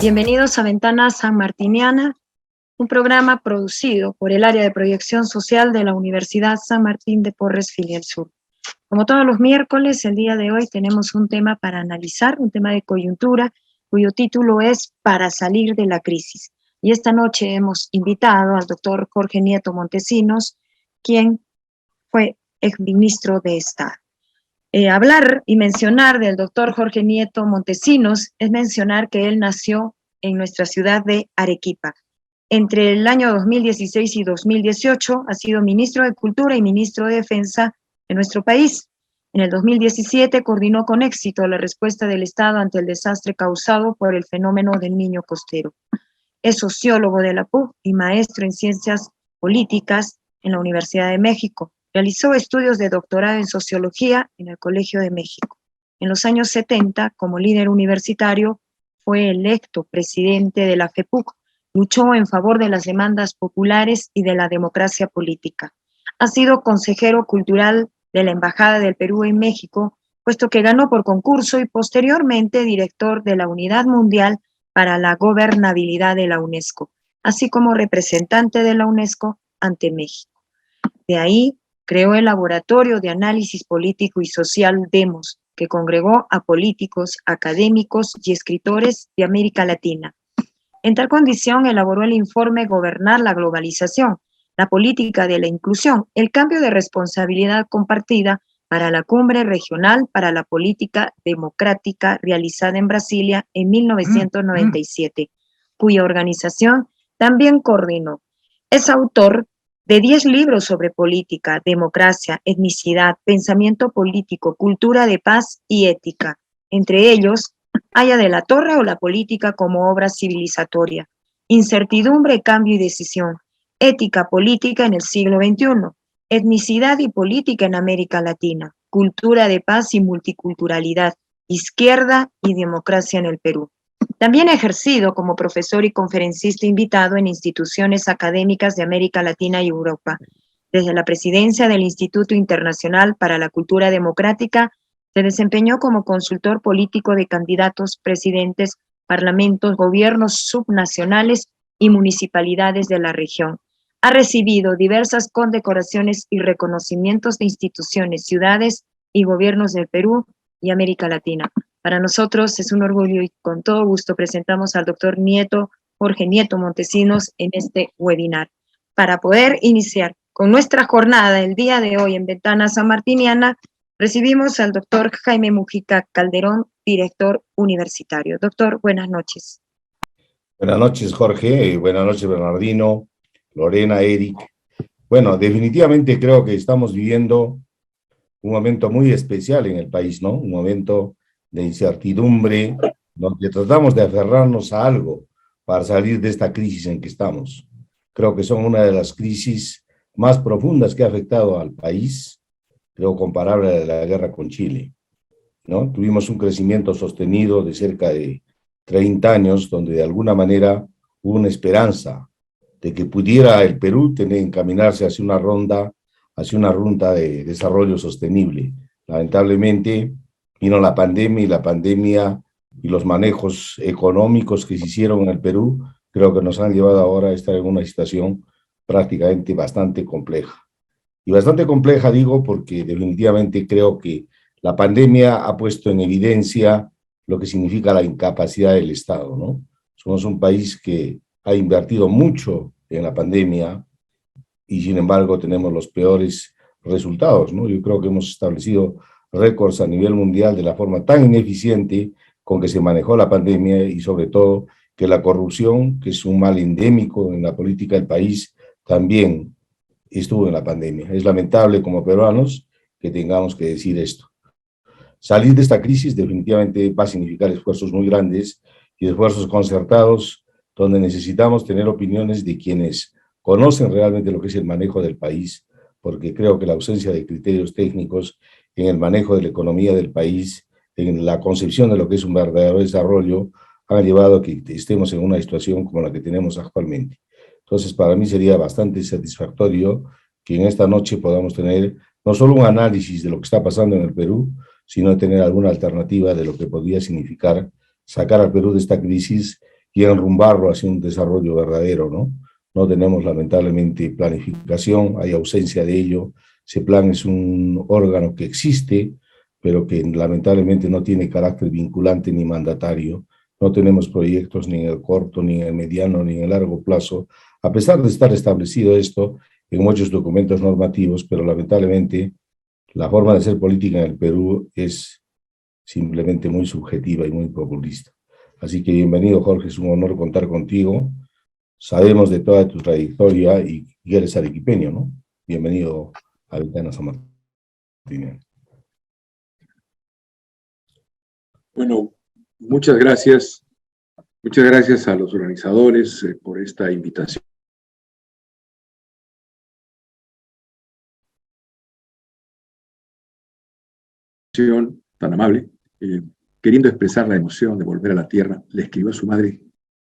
Bienvenidos a Ventana Sanmartiniana, un programa producido por el área de proyección social de la Universidad San Martín de Porres, Filial Sur. Como todos los miércoles, el día de hoy tenemos un tema para analizar, un tema de coyuntura, cuyo título es Para salir de la crisis. Y esta noche hemos invitado al doctor Jorge Nieto Montesinos, quien fue exministro de Estado. Hablar y mencionar del doctor Jorge Nieto Montesinos es mencionar que él nació en nuestra ciudad de Arequipa. Entre el año 2016 y 2018 ha sido ministro de Cultura y ministro de Defensa de nuestro país. En el 2017 coordinó con éxito la respuesta del Estado ante el desastre causado por el fenómeno del Niño Costero. Es sociólogo de la PUC y maestro en Ciencias Políticas en la Universidad de México. Realizó estudios de doctorado en Sociología en el Colegio de México. En los años 70, como líder universitario, fue electo presidente de la FEPUC. Luchó en favor de las demandas populares y de la democracia política. Ha sido consejero cultural de la Embajada del Perú en México, puesto que ganó por concurso y posteriormente director de la Unidad Mundial para la Gobernabilidad de la UNESCO, así como representante de la UNESCO ante México. De ahí creó el Laboratorio de Análisis Político y Social DEMOS, que congregó a políticos, académicos y escritores de América Latina. En tal condición elaboró el informe Gobernar la Globalización, la política de la inclusión, el cambio de responsabilidad compartida para la Cumbre Regional para la Política Democrática realizada en Brasilia en 1997, cuya organización también coordinó. Es autor de 10 libros sobre política, democracia, etnicidad, pensamiento político, cultura de paz y ética. Entre ellos, Haya de la Torre o la política como obra civilizatoria, Incertidumbre, cambio y decisión, Ética política en el siglo XXI, Etnicidad y política en América Latina, Cultura de paz y multiculturalidad, Izquierda y democracia en el Perú. También ha ejercido como profesor y conferencista invitado en instituciones académicas de América Latina y Europa. Desde la presidencia del Instituto Internacional para la Cultura Democrática, se desempeñó como consultor político de candidatos, presidentes, parlamentos, gobiernos subnacionales y municipalidades de la región. Ha recibido diversas condecoraciones y reconocimientos de instituciones, ciudades y gobiernos del Perú y América Latina. Para nosotros es un orgullo y con todo gusto presentamos al doctor Jorge Nieto Montesinos en este webinar. Para poder iniciar con nuestra jornada el día de hoy en Ventana Sanmartiniana, recibimos al doctor Jaime Mujica Calderón, director universitario. Doctor, buenas noches. Buenas noches, Jorge, y buenas noches, Bernardino, Lorena, Eric. Bueno, definitivamente creo que estamos viviendo un momento muy especial en el país, ¿no? Un momento de incertidumbre, donde tratamos de aferrarnos a algo para salir de esta crisis en que estamos. Creo que son una de las crisis más profundas que ha afectado al país, creo comparable a la guerra con Chile, ¿no? Tuvimos un crecimiento sostenido de cerca de 30 años, donde de alguna manera hubo una esperanza de que pudiera el Perú encaminarse hacia una ruta de desarrollo sostenible. Lamentablemente vino la pandemia y los manejos económicos que se hicieron en el Perú, creo que nos han llevado ahora a estar en una situación prácticamente bastante compleja. Y bastante compleja digo porque definitivamente creo que la pandemia ha puesto en evidencia lo que significa la incapacidad del Estado, ¿no? Somos un país que ha invertido mucho en la pandemia y sin embargo tenemos los peores resultados, ¿no? Yo creo que hemos establecido récords a nivel mundial de la forma tan ineficiente con que se manejó la pandemia y sobre todo que la corrupción, que es un mal endémico en la política del país, también estuvo en la pandemia. Es lamentable como peruanos que tengamos que decir esto. Salir de esta crisis definitivamente va a significar esfuerzos muy grandes y esfuerzos concertados donde necesitamos tener opiniones de quienes conocen realmente lo que es el manejo del país, porque creo que la ausencia de criterios técnicos en el manejo de la economía del país, en la concepción de lo que es un verdadero desarrollo, han llevado a que estemos en una situación como la que tenemos actualmente. Entonces, para mí sería bastante satisfactorio que en esta noche podamos tener no solo un análisis de lo que está pasando en el Perú, sino tener alguna alternativa de lo que podría significar sacar al Perú de esta crisis y enrumbarlo hacia un desarrollo verdadero, ¿no? No tenemos lamentablemente planificación, hay ausencia de ello. Ese plan es un órgano que existe, pero que lamentablemente no tiene carácter vinculante ni mandatario. No tenemos proyectos ni en el corto, ni en el mediano, ni en el largo plazo, a pesar de estar establecido esto en muchos documentos normativos, pero lamentablemente la forma de hacer política en el Perú es simplemente muy subjetiva y muy populista. Así que bienvenido, Jorge, es un honor contar contigo. Sabemos de toda tu trayectoria y eres arequipeño, ¿no? Bienvenido a Ventana San Martín. Bueno, muchas gracias. Muchas gracias a los organizadores por esta invitación. Tan amable. Queriendo expresar la emoción de volver a la tierra, le escribió a su madre: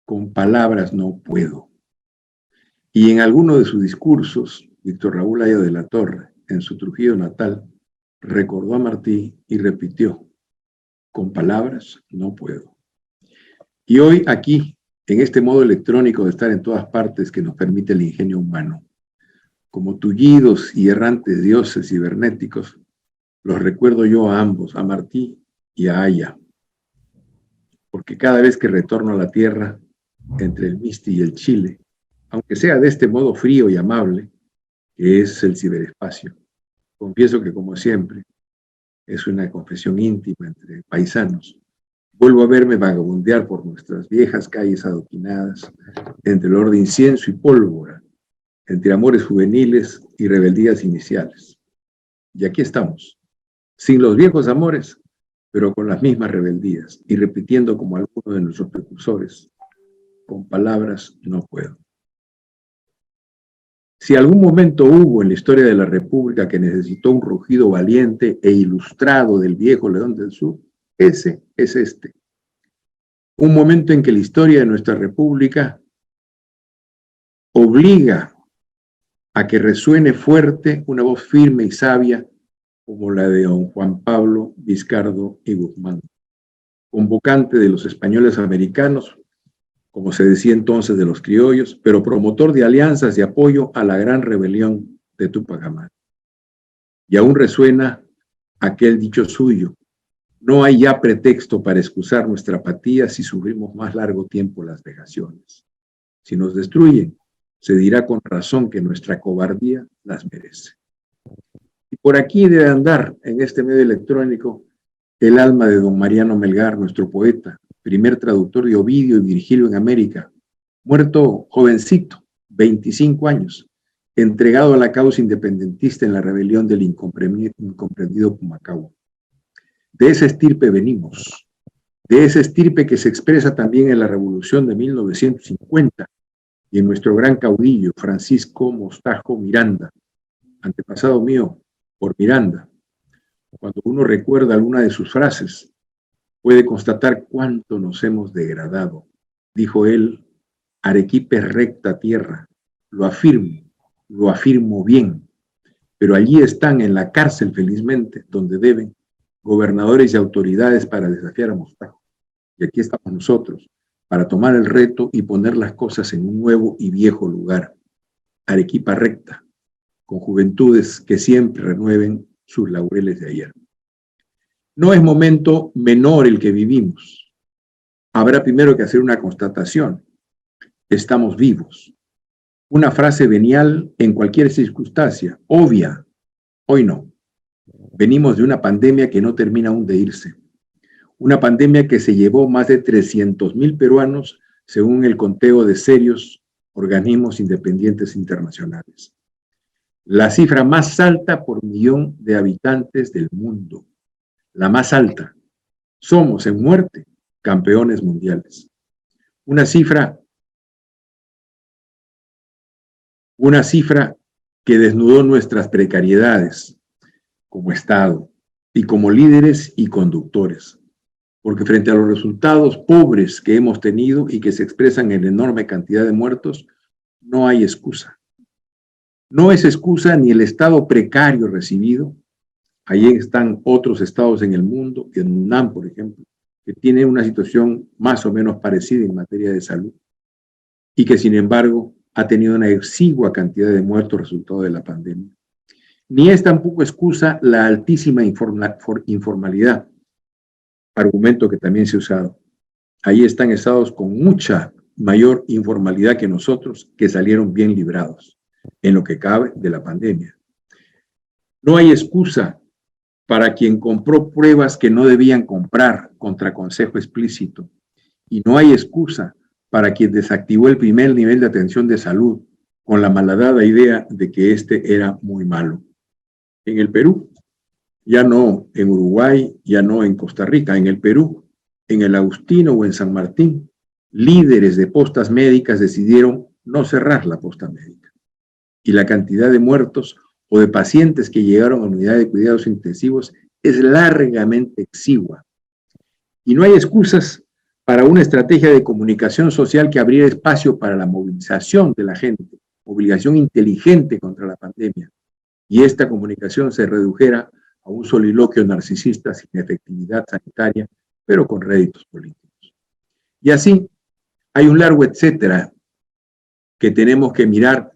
con palabras no puedo. Y en alguno de sus discursos, Víctor Raúl Haya de la Torre, en su Trujillo natal, recordó a Martí y repitió: con palabras no puedo. Y hoy aquí, en este modo electrónico de estar en todas partes que nos permite el ingenio humano, como tullidos y errantes dioses cibernéticos, los recuerdo yo a ambos, a Martí y a Haya, porque cada vez que retorno a la tierra, entre el Misti y el Chile, aunque sea de este modo frío y amable, que es el ciberespacio, confieso que, como siempre, es una confesión íntima entre paisanos. Vuelvo a verme vagabundear por nuestras viejas calles adoquinadas, entre olor de incienso y pólvora, entre amores juveniles y rebeldías iniciales. Y aquí estamos, sin los viejos amores, pero con las mismas rebeldías, y repitiendo como algunos de nuestros precursores: con palabras no puedo. Si algún momento hubo en la historia de la República que necesitó un rugido valiente e ilustrado del viejo León del Sur, ese es este. Un momento en que la historia de nuestra República obliga a que resuene fuerte una voz firme y sabia como la de don Juan Pablo Vizcardo y Guzmán, convocante de los españoles americanos, como se decía entonces de los criollos, pero promotor de alianzas y apoyo a la gran rebelión de Túpac Amaru. Y aún resuena aquel dicho suyo: no hay ya pretexto para excusar nuestra apatía si sufrimos más largo tiempo las vejaciones. Si nos destruyen, se dirá con razón que nuestra cobardía las merece. Y por aquí debe andar, en este medio electrónico, el alma de don Mariano Melgar, nuestro poeta, primer traductor de Ovidio y Virgilio en América, muerto jovencito, 25 años, entregado a la causa independentista en la rebelión del incomprendido Pumacahua. De esa estirpe venimos, de esa estirpe que se expresa también en la Revolución de 1950 y en nuestro gran caudillo, Francisco Mostajo Miranda, antepasado mío por Miranda. Cuando uno recuerda alguna de sus frases, puede constatar cuánto nos hemos degradado. Dijo él: Arequipa es recta tierra, lo afirmo bien, pero allí están en la cárcel, felizmente, donde deben, gobernadores y autoridades para desafiar a Mostajo. Y aquí estamos nosotros, para tomar el reto y poner las cosas en un nuevo y viejo lugar. Arequipa recta, con juventudes que siempre renueven sus laureles de ayer. No es momento menor el que vivimos. Habrá primero que hacer una constatación: estamos vivos. Una frase venial en cualquier circunstancia, obvia. Hoy no. Venimos de una pandemia que no termina aún de irse. Una pandemia que se llevó más de 300,000 peruanos, según el conteo de serios organismos independientes internacionales. La cifra más alta por millón de habitantes del mundo. La más alta. Somos en muerte campeones mundiales. Una cifra que desnudó nuestras precariedades como Estado y como líderes y conductores, porque frente a los resultados pobres que hemos tenido y que se expresan en enorme cantidad de muertos, no hay excusa. No es excusa ni el estado precario recibido. Ahí están otros estados en el mundo, Vietnam, por ejemplo, que tiene una situación más o menos parecida en materia de salud y que, sin embargo, ha tenido una exigua cantidad de muertos resultado de la pandemia. Ni es tampoco excusa la altísima informalidad, argumento que también se ha usado. Ahí están estados con mucha mayor informalidad que nosotros, que salieron bien librados en lo que cabe de la pandemia. No hay excusa para quien compró pruebas que no debían comprar contra consejo explícito. Y no hay excusa para quien desactivó el primer nivel de atención de salud con la malhadada idea de que este era muy malo. En el Perú, ya no en Uruguay, ya no en Costa Rica, en el Perú, en el Agustino o en San Martín, líderes de postas médicas decidieron no cerrar la posta médica. Y la cantidad de muertos o de pacientes que llegaron a unidades de cuidados intensivos es largamente exigua. Y no hay excusas para una estrategia de comunicación social que abriera espacio para la movilización de la gente, movilización inteligente contra la pandemia, y esta comunicación se redujera a un soliloquio narcisista sin efectividad sanitaria, pero con réditos políticos. Y así hay un largo etcétera que tenemos que mirar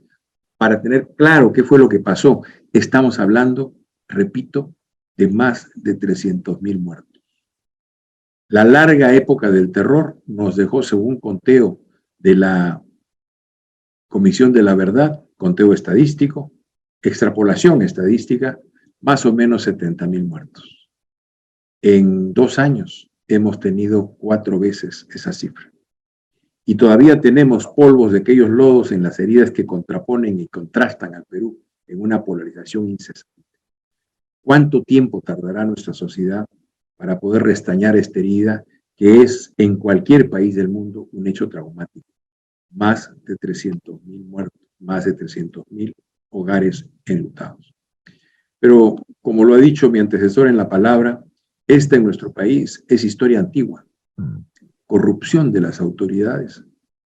para tener claro qué fue lo que pasó. Estamos hablando, repito, de más de 300,000 muertos. La larga época del terror nos dejó, según conteo de la Comisión de la Verdad, conteo estadístico, extrapolación estadística, más o menos 70,000 muertos. En 2 años hemos tenido 4 veces esa cifra. Y todavía tenemos polvos de aquellos lodos en las heridas que contraponen y contrastan al Perú en una polarización incesante. ¿Cuánto tiempo tardará nuestra sociedad para poder restañar esta herida que es en cualquier país del mundo un hecho traumático? Más de 300,000 muertos, más de 300,000 hogares enlutados. Pero, como lo ha dicho mi antecesor en la palabra, esta en nuestro país es historia antigua. Corrupción de las autoridades,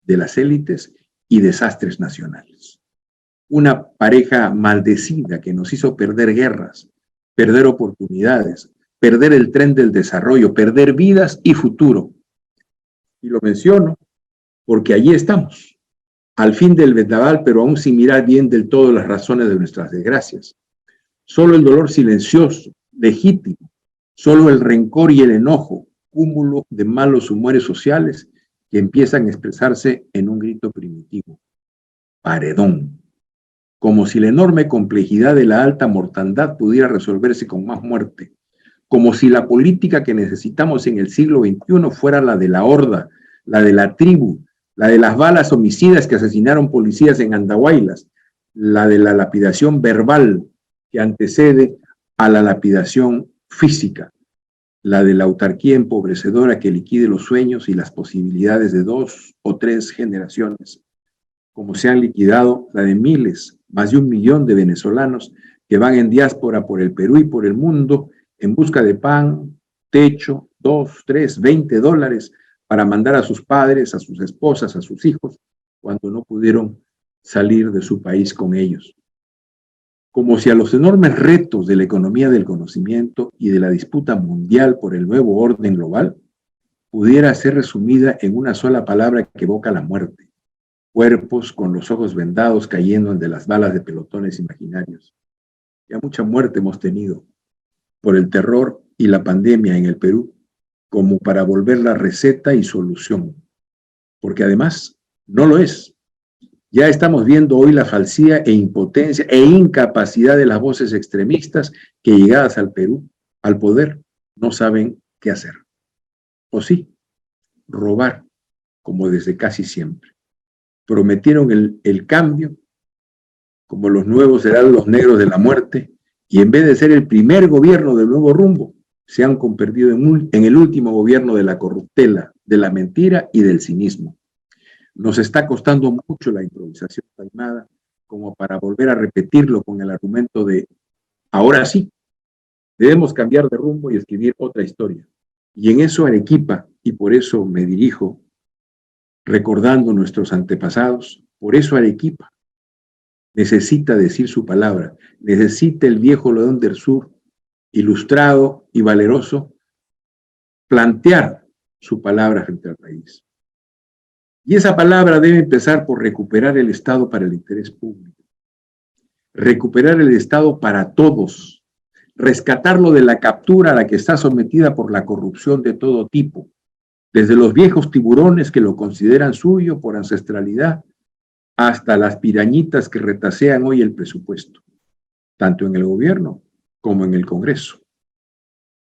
de las élites y desastres nacionales. Una pareja maldecida que nos hizo perder guerras, perder oportunidades, perder el tren del desarrollo, perder vidas y futuro. Y lo menciono porque allí estamos, al fin del vendaval, pero aún sin mirar bien del todo las razones de nuestras desgracias. Solo el dolor silencioso, legítimo, solo el rencor y el enojo, cúmulo de malos humores sociales que empiezan a expresarse en un grito primitivo. Paredón. Como si la enorme complejidad de la alta mortandad pudiera resolverse con más muerte. Como si la política que necesitamos en el siglo XXI fuera la de la horda, la de la tribu, la de las balas homicidas que asesinaron policías en Andahuaylas, la de la lapidación verbal que antecede a la lapidación física, la de la autarquía empobrecedora que liquide los sueños y las posibilidades de 2 o 3 generaciones, como se han liquidado la de miles, más de 1 millón de venezolanos que van en diáspora por el Perú y por el mundo en busca de pan, techo, 2, 3, $20 para mandar a sus padres, a sus esposas, a sus hijos, cuando no pudieron salir de su país con ellos. Como si a los enormes retos de la economía del conocimiento y de la disputa mundial por el nuevo orden global pudiera ser resumida en una sola palabra que evoca la muerte. Cuerpos con los ojos vendados cayendo de las balas de pelotones imaginarios. Ya mucha muerte hemos tenido por el terror y la pandemia en el Perú, como para volver la receta y solución. Porque además no lo es. Ya estamos viendo hoy la falsía e impotencia e incapacidad de las voces extremistas que, llegadas al Perú, al poder, no saben qué hacer. O sí, robar, como desde casi siempre. Prometieron el cambio, como los nuevos heraldos negros de la muerte, y en vez de ser el primer gobierno del nuevo rumbo, se han convertido en el último gobierno de la corruptela, de la mentira y del cinismo. Nos está costando mucho la improvisación taimada como para volver a repetirlo con el argumento de ahora sí, debemos cambiar de rumbo y escribir otra historia. Y en eso Arequipa, y por eso me dirijo recordando nuestros antepasados, por eso Arequipa necesita decir su palabra, necesita el viejo León del Sur, ilustrado y valeroso, plantear su palabra frente al país. Y esa palabra debe empezar por recuperar el Estado para el interés público. Recuperar el Estado para todos. Rescatarlo de la captura a la que está sometida por la corrupción de todo tipo. Desde los viejos tiburones que lo consideran suyo por ancestralidad, hasta las pirañitas que retasean hoy el presupuesto, tanto en el gobierno como en el Congreso.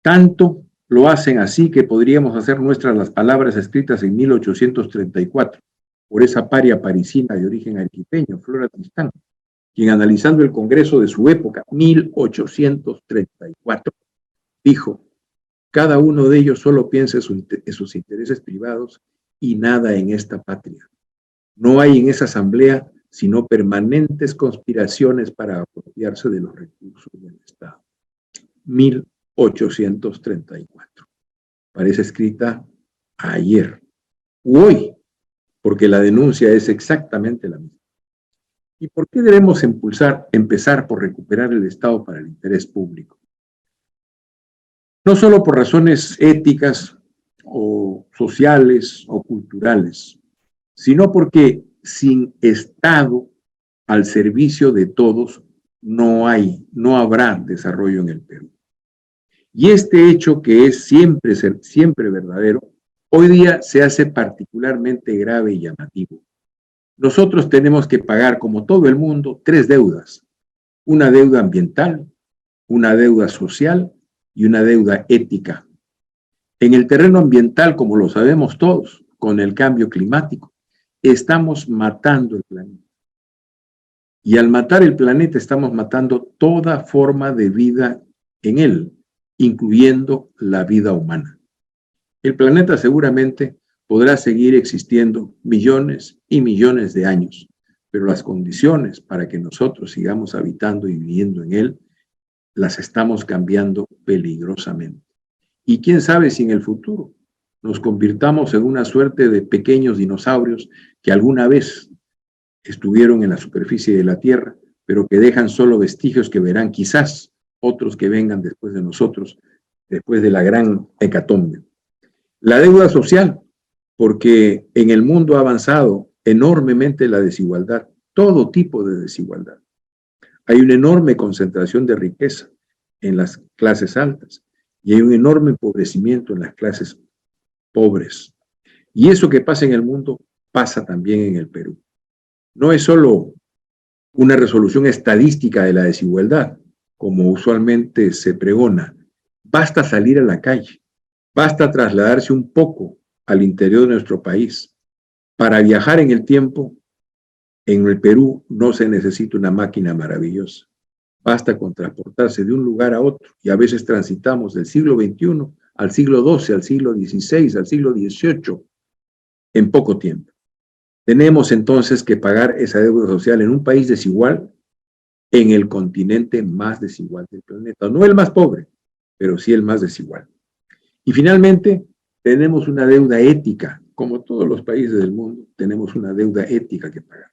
Tanto lo hacen así que podríamos hacer nuestras las palabras escritas en 1834 por esa paria parisina de origen arequipeño, Flora Tristán, quien analizando el Congreso de su época, 1834, dijo: cada uno de ellos solo piensa en sus intereses privados y nada en esta patria. No hay en esa asamblea sino permanentes conspiraciones para apropiarse de los recursos del Estado. 1834. Parece escrita ayer u hoy, porque la denuncia es exactamente la misma. ¿Y por qué debemos empezar por recuperar el Estado para el interés público? No solo por razones éticas o sociales o culturales, sino porque sin Estado al servicio de todos no habrá desarrollo en el Perú. Y este hecho, que es siempre verdadero, hoy día se hace particularmente grave y llamativo. Nosotros tenemos que pagar, como todo el mundo, 3 deudas: una deuda ambiental, una deuda social y una deuda ética. En el terreno ambiental, como lo sabemos todos, con el cambio climático, estamos matando el planeta. Y al matar el planeta estamos matando toda forma de vida en él, incluyendo la vida humana. El planeta seguramente podrá seguir existiendo millones y millones de años, pero las condiciones para que nosotros sigamos habitando y viviendo en él las estamos cambiando peligrosamente. Y quién sabe si en el futuro nos convirtamos en una suerte de pequeños dinosaurios que alguna vez estuvieron en la superficie de la Tierra, pero que dejan solo vestigios que verán quizás otros que vengan después de nosotros, después de la gran hecatombe. La deuda social, porque en el mundo ha avanzado enormemente la desigualdad, todo tipo de desigualdad. Hay una enorme concentración de riqueza en las clases altas y hay un enorme empobrecimiento en las clases pobres. Y eso que pasa en el mundo pasa también en el Perú. No es solo una resolución estadística de la desigualdad, como usualmente se pregona. Basta salir a la calle, basta trasladarse un poco al interior de nuestro país. Para viajar en el tiempo, en el Perú no se necesita una máquina maravillosa. Basta con transportarse de un lugar a otro, y a veces transitamos del siglo XXI al siglo XII, al siglo XVI, al siglo XVIII, en poco tiempo. Tenemos entonces que pagar esa deuda social en un país desigual, en el continente más desigual del planeta. No el más pobre, pero sí el más desigual. Y finalmente, tenemos una deuda ética. Como todos los países del mundo, tenemos una deuda ética que pagar.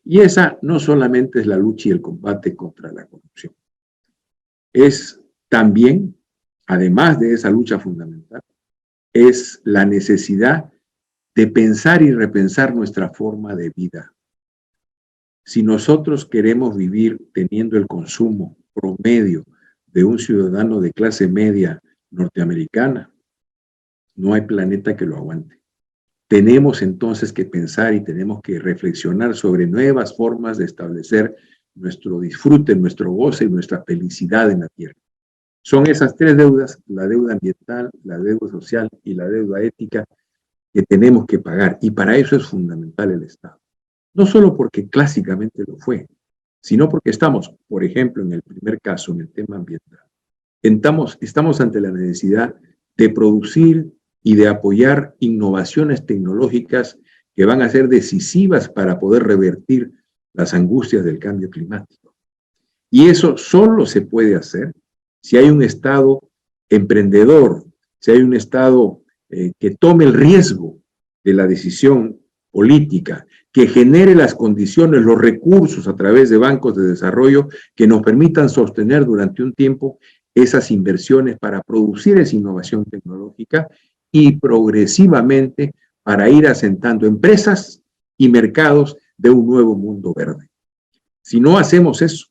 Y esa no solamente es la lucha y el combate contra la corrupción. Es también, además de esa lucha fundamental, es la necesidad de pensar y repensar nuestra forma de vida. Si nosotros queremos vivir teniendo el consumo promedio de un ciudadano de clase media norteamericana, no hay planeta que lo aguante. Tenemos entonces que pensar y tenemos que reflexionar sobre nuevas formas de establecer nuestro disfrute, nuestro goce y nuestra felicidad en la tierra. Son esas 3 deudas, la deuda ambiental, la deuda social y la deuda ética, que tenemos que pagar, y para eso es fundamental el Estado. No solo porque clásicamente lo fue, sino porque estamos, por ejemplo, en el primer caso, en el tema ambiental, estamos ante la necesidad de producir y de apoyar innovaciones tecnológicas que van a ser decisivas para poder revertir las angustias del cambio climático. Y eso solo se puede hacer si hay un Estado emprendedor, si hay un Estado que tome el riesgo de la decisión política, que genere las condiciones, los recursos a través de bancos de desarrollo que nos permitan sostener durante un tiempo esas inversiones para producir esa innovación tecnológica y progresivamente para ir asentando empresas y mercados de un nuevo mundo verde. Si no hacemos eso,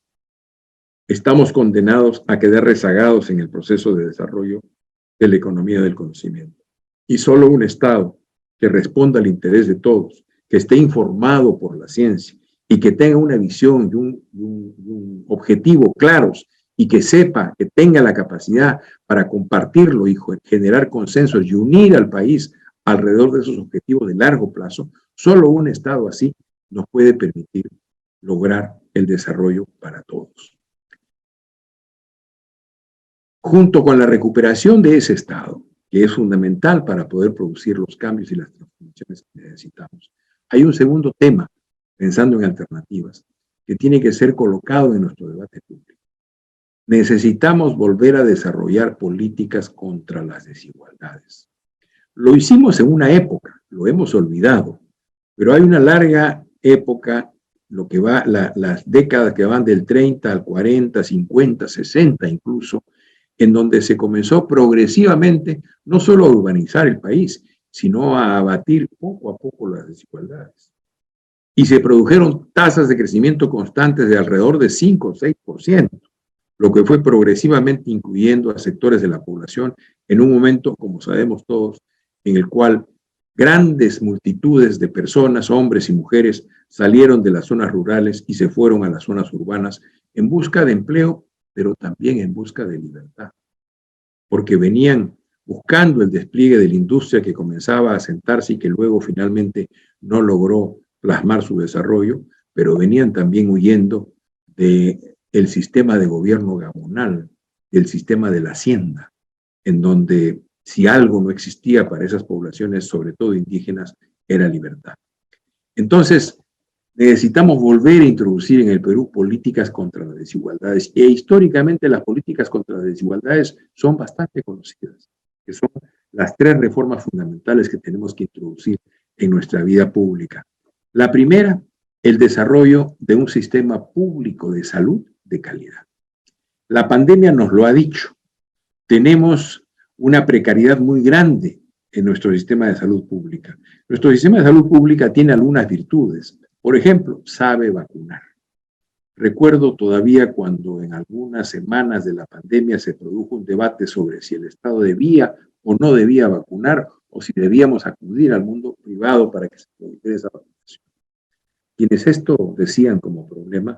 estamos condenados a quedar rezagados en el proceso de desarrollo de la economía del conocimiento. Y solo un Estado que responda al interés de todos, que esté informado por la ciencia y que tenga una visión y un objetivo claros y que sepa, que tenga la capacidad para compartirlo y generar consensos y unir al país alrededor de esos objetivos de largo plazo, solo un Estado así nos puede permitir lograr el desarrollo para todos. Junto con la recuperación de ese Estado, que es fundamental para poder producir los cambios y las transformaciones que necesitamos, hay un segundo tema, pensando en alternativas, que tiene que ser colocado en nuestro debate público. Necesitamos volver a desarrollar políticas contra las desigualdades. Lo hicimos en una época, lo hemos olvidado, pero hay una larga época, lo que va, las décadas que van del 30 al 40, 50, 60 incluso, en donde se comenzó progresivamente no solo a urbanizar el país, sino a abatir poco a poco las desigualdades. Y se produjeron tasas de crecimiento constantes de alrededor de 5 o 6%, lo que fue progresivamente incluyendo a sectores de la población en un momento, como sabemos todos, en el cual grandes multitudes de personas, hombres y mujeres, salieron de las zonas rurales y se fueron a las zonas urbanas en busca de empleo, pero también en busca de libertad, porque venían buscando el despliegue de la industria que comenzaba a asentarse y que luego finalmente no logró plasmar su desarrollo, pero venían también huyendo del sistema de gobierno gamonal, del sistema de la hacienda, en donde si algo no existía para esas poblaciones, sobre todo indígenas, era libertad. Entonces, necesitamos volver a introducir en el Perú políticas contra las desigualdades. E históricamente las políticas contra las desigualdades son bastante conocidas, que son las 3 reformas fundamentales que tenemos que introducir en nuestra vida pública. La primera, el desarrollo de un sistema público de salud de calidad. La pandemia nos lo ha dicho. Tenemos una precariedad muy grande en nuestro sistema de salud pública. Nuestro sistema de salud pública tiene algunas virtudes. Por ejemplo, sabe vacunar. Recuerdo todavía cuando en algunas semanas de la pandemia se produjo un debate sobre si el Estado debía o no debía vacunar o si debíamos acudir al mundo privado para que se produjera esa vacunación. Quienes esto decían como problema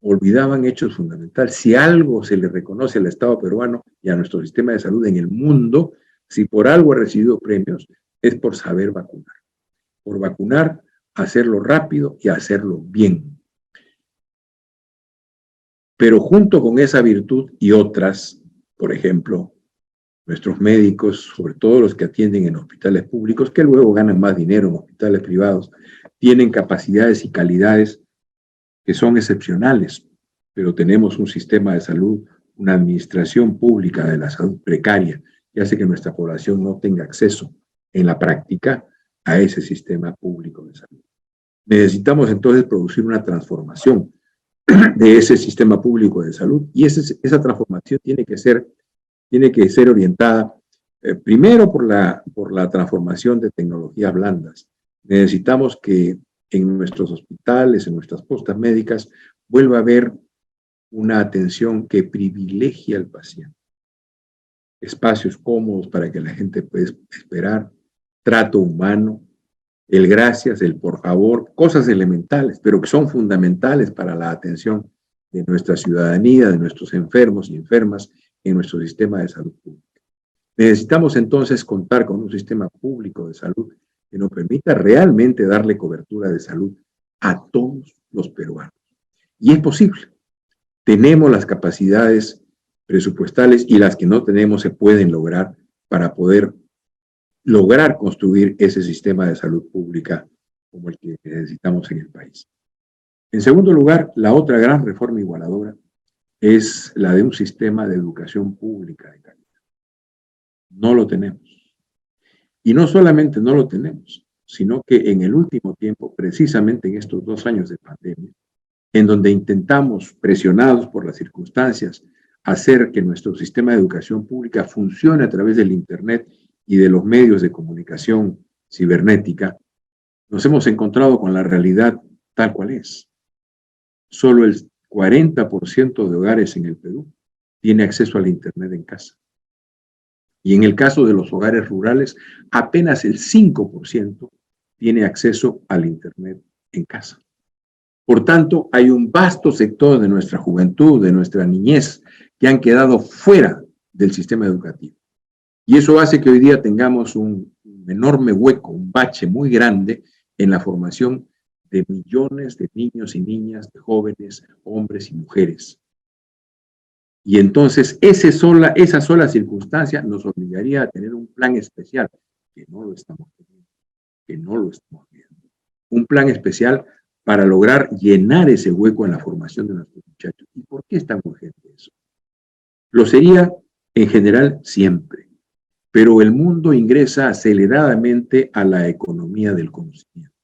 olvidaban hechos fundamentales. Si algo se le reconoce al Estado peruano y a nuestro sistema de salud en el mundo, si por algo ha recibido premios, es por saber vacunar. Por vacunar, hacerlo rápido y hacerlo bien. Pero junto con esa virtud y otras, por ejemplo, nuestros médicos, sobre todo los que atienden en hospitales públicos, que luego ganan más dinero en hospitales privados, tienen capacidades y calidades que son excepcionales, pero tenemos un sistema de salud, una administración pública de la salud precaria, que hace que nuestra población no tenga acceso en la práctica a ese sistema público de salud. Necesitamos entonces producir una transformación de ese sistema público de salud y esa transformación tiene que ser orientada primero por la transformación de tecnologías blandas. Necesitamos que en nuestros hospitales, en nuestras postas médicas, vuelva a haber una atención que privilegie al paciente. Espacios cómodos para que la gente pueda esperar, trato humano, el gracias, el por favor, cosas elementales, pero que son fundamentales para la atención de nuestra ciudadanía, de nuestros enfermos y enfermas en nuestro sistema de salud pública. Necesitamos entonces contar con un sistema público de salud que nos permita realmente darle cobertura de salud a todos los peruanos. Y es posible. Tenemos las capacidades presupuestales y las que no tenemos se pueden lograr para poder lograr construir ese sistema de salud pública como el que necesitamos en el país. En segundo lugar, la otra gran reforma igualadora es la de un sistema de educación pública de calidad. No lo tenemos. Y no solamente no lo tenemos, sino que en el último tiempo, precisamente en estos 2 años de pandemia, en donde intentamos, presionados por las circunstancias, hacer que nuestro sistema de educación pública funcione a través del Internet y de los medios de comunicación cibernética, nos hemos encontrado con la realidad tal cual es. Solo el 40% de hogares en el Perú tiene acceso al Internet en casa. Y en el caso de los hogares rurales, apenas el 5% tiene acceso al Internet en casa. Por tanto, hay un vasto sector de nuestra juventud, de nuestra niñez, que han quedado fuera del sistema educativo. Y eso hace que hoy día tengamos un enorme hueco, un bache muy grande en la formación de millones de niños y niñas, de jóvenes, hombres y mujeres. Y entonces esa sola circunstancia nos obligaría a tener un plan especial, que no lo estamos viendo. Un plan especial para lograr llenar ese hueco en la formación de nuestros muchachos. ¿Y por qué es tan urgente eso? Lo sería en general siempre, pero el mundo ingresa aceleradamente a la economía del conocimiento.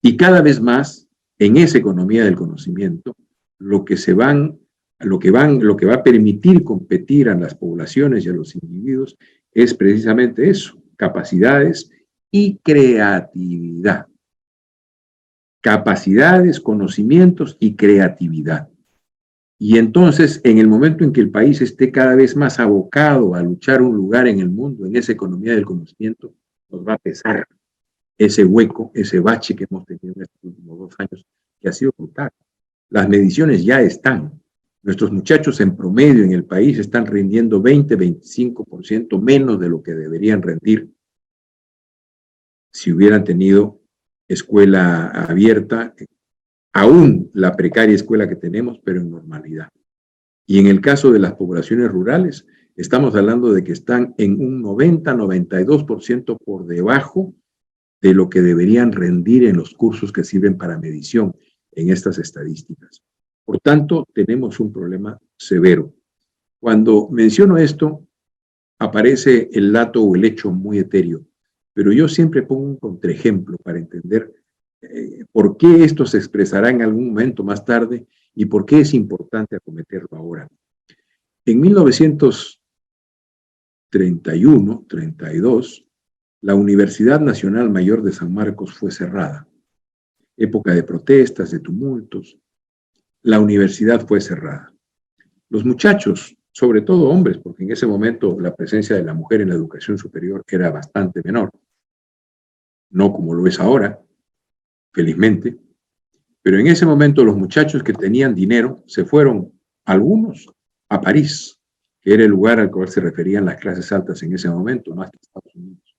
Y cada vez más, en esa economía del conocimiento, lo que va a permitir competir a las poblaciones y a los individuos es precisamente eso, capacidades y creatividad. Capacidades, conocimientos y creatividad. Y entonces, en el momento en que el país esté cada vez más abocado a luchar un lugar en el mundo, en esa economía del conocimiento, nos va a pesar ese hueco, ese bache que hemos tenido en estos últimos 2 años, que ha sido brutal. Las mediciones ya están. Nuestros muchachos en promedio en el país están rindiendo 20-25% menos de lo que deberían rendir si hubieran tenido escuela abierta, aún la precaria escuela que tenemos, pero en normalidad. Y en el caso de las poblaciones rurales, estamos hablando de que están en un 90-92% por debajo de lo que deberían rendir en los cursos que sirven para medición en estas estadísticas. Por tanto, tenemos un problema severo. Cuando menciono esto, aparece el dato o el hecho muy etéreo, pero yo siempre pongo un contraejemplo para entender por qué esto se expresará en algún momento más tarde y por qué es importante acometerlo ahora. En 1931-32, la Universidad Nacional Mayor de San Marcos fue cerrada. Época de protestas, de tumultos. La universidad fue cerrada. Los muchachos, sobre todo hombres, porque en ese momento la presencia de la mujer en la educación superior era bastante menor, no como lo es ahora, felizmente, pero en ese momento los muchachos que tenían dinero se fueron, algunos, a París, que era el lugar al cual se referían las clases altas en ese momento, más que Estados Unidos.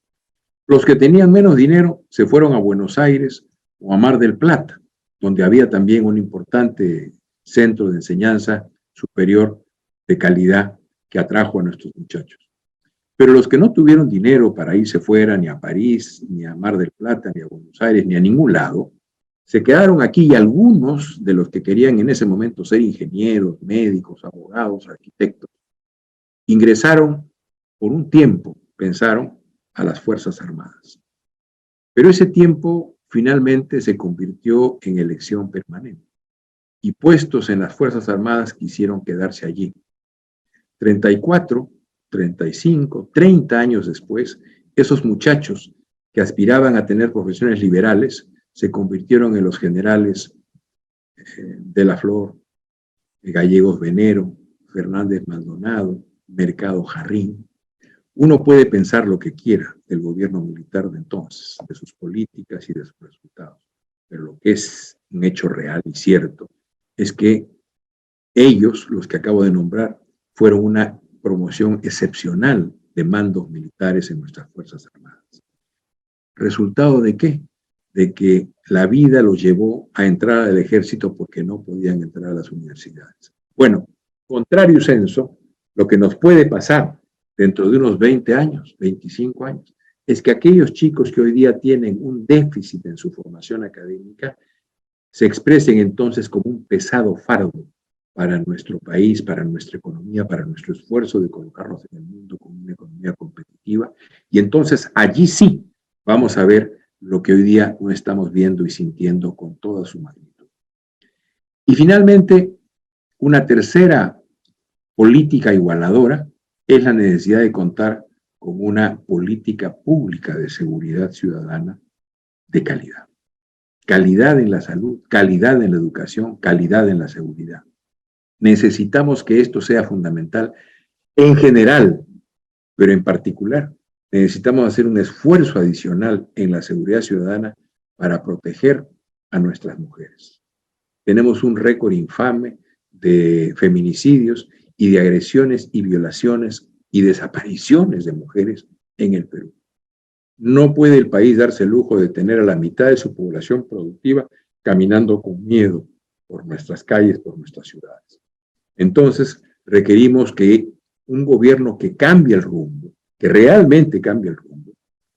Los que tenían menos dinero se fueron a Buenos Aires o a Mar del Plata, donde había también un importante centro de enseñanza superior de calidad que atrajo a nuestros muchachos. Pero los que no tuvieron dinero para irse fuera ni a París, ni a Mar del Plata, ni a Buenos Aires, ni a ningún lado, se quedaron aquí y algunos de los que querían en ese momento ser ingenieros, médicos, abogados, arquitectos, ingresaron por un tiempo, pensaron, a las Fuerzas Armadas. Pero ese tiempo finalmente se convirtió en elección permanente y puestos en las Fuerzas Armadas quisieron quedarse allí. 34, 35, 30 años después, esos muchachos que aspiraban a tener profesiones liberales se convirtieron en los generales de la Flor, Gallegos Venero, Fernández Maldonado, Mercado Jarrín. Uno puede pensar lo que quiera del gobierno militar de entonces, de sus políticas y de sus resultados, pero lo que es un hecho real y cierto es que ellos, los que acabo de nombrar, fueron una promoción excepcional de mandos militares en nuestras Fuerzas Armadas. ¿Resultado de qué? De que la vida los llevó a entrar al ejército porque no podían entrar a las universidades. Bueno, contrario senso, lo que nos puede pasar dentro de unos 20 años, 25 años, es que aquellos chicos que hoy día tienen un déficit en su formación académica se expresen entonces como un pesado fardo para nuestro país, para nuestra economía, para nuestro esfuerzo de colocarnos en el mundo como una economía competitiva. Y entonces allí sí vamos a ver lo que hoy día no estamos viendo y sintiendo con toda su magnitud. Y finalmente, una tercera política igualadora es la necesidad de contar con una política pública de seguridad ciudadana de calidad. Calidad en la salud, calidad en la educación, calidad en la seguridad. Necesitamos que esto sea fundamental en general, pero en particular necesitamos hacer un esfuerzo adicional en la seguridad ciudadana para proteger a nuestras mujeres. Tenemos un récord infame de feminicidios y de agresiones y violaciones y desapariciones de mujeres en el Perú. No puede el país darse el lujo de tener a la mitad de su población productiva caminando con miedo por nuestras calles, por nuestras ciudades. Entonces, requerimos que un gobierno que cambie el rumbo, que realmente cambie el rumbo,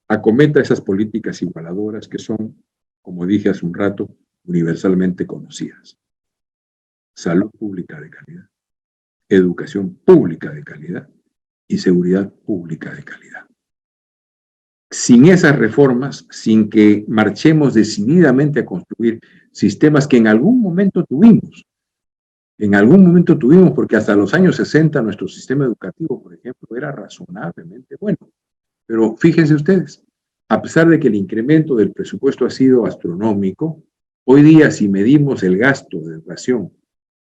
acometa esas políticas igualadoras que son, como dije hace un rato, universalmente conocidas. Salud pública de calidad, educación pública de calidad y seguridad pública de calidad. Sin esas reformas, sin que marchemos decididamente a construir sistemas que en algún momento tuvimos, porque hasta los años 60 nuestro sistema educativo, por ejemplo, era razonablemente bueno. Pero fíjense ustedes, a pesar de que el incremento del presupuesto ha sido astronómico, hoy día si medimos el gasto de educación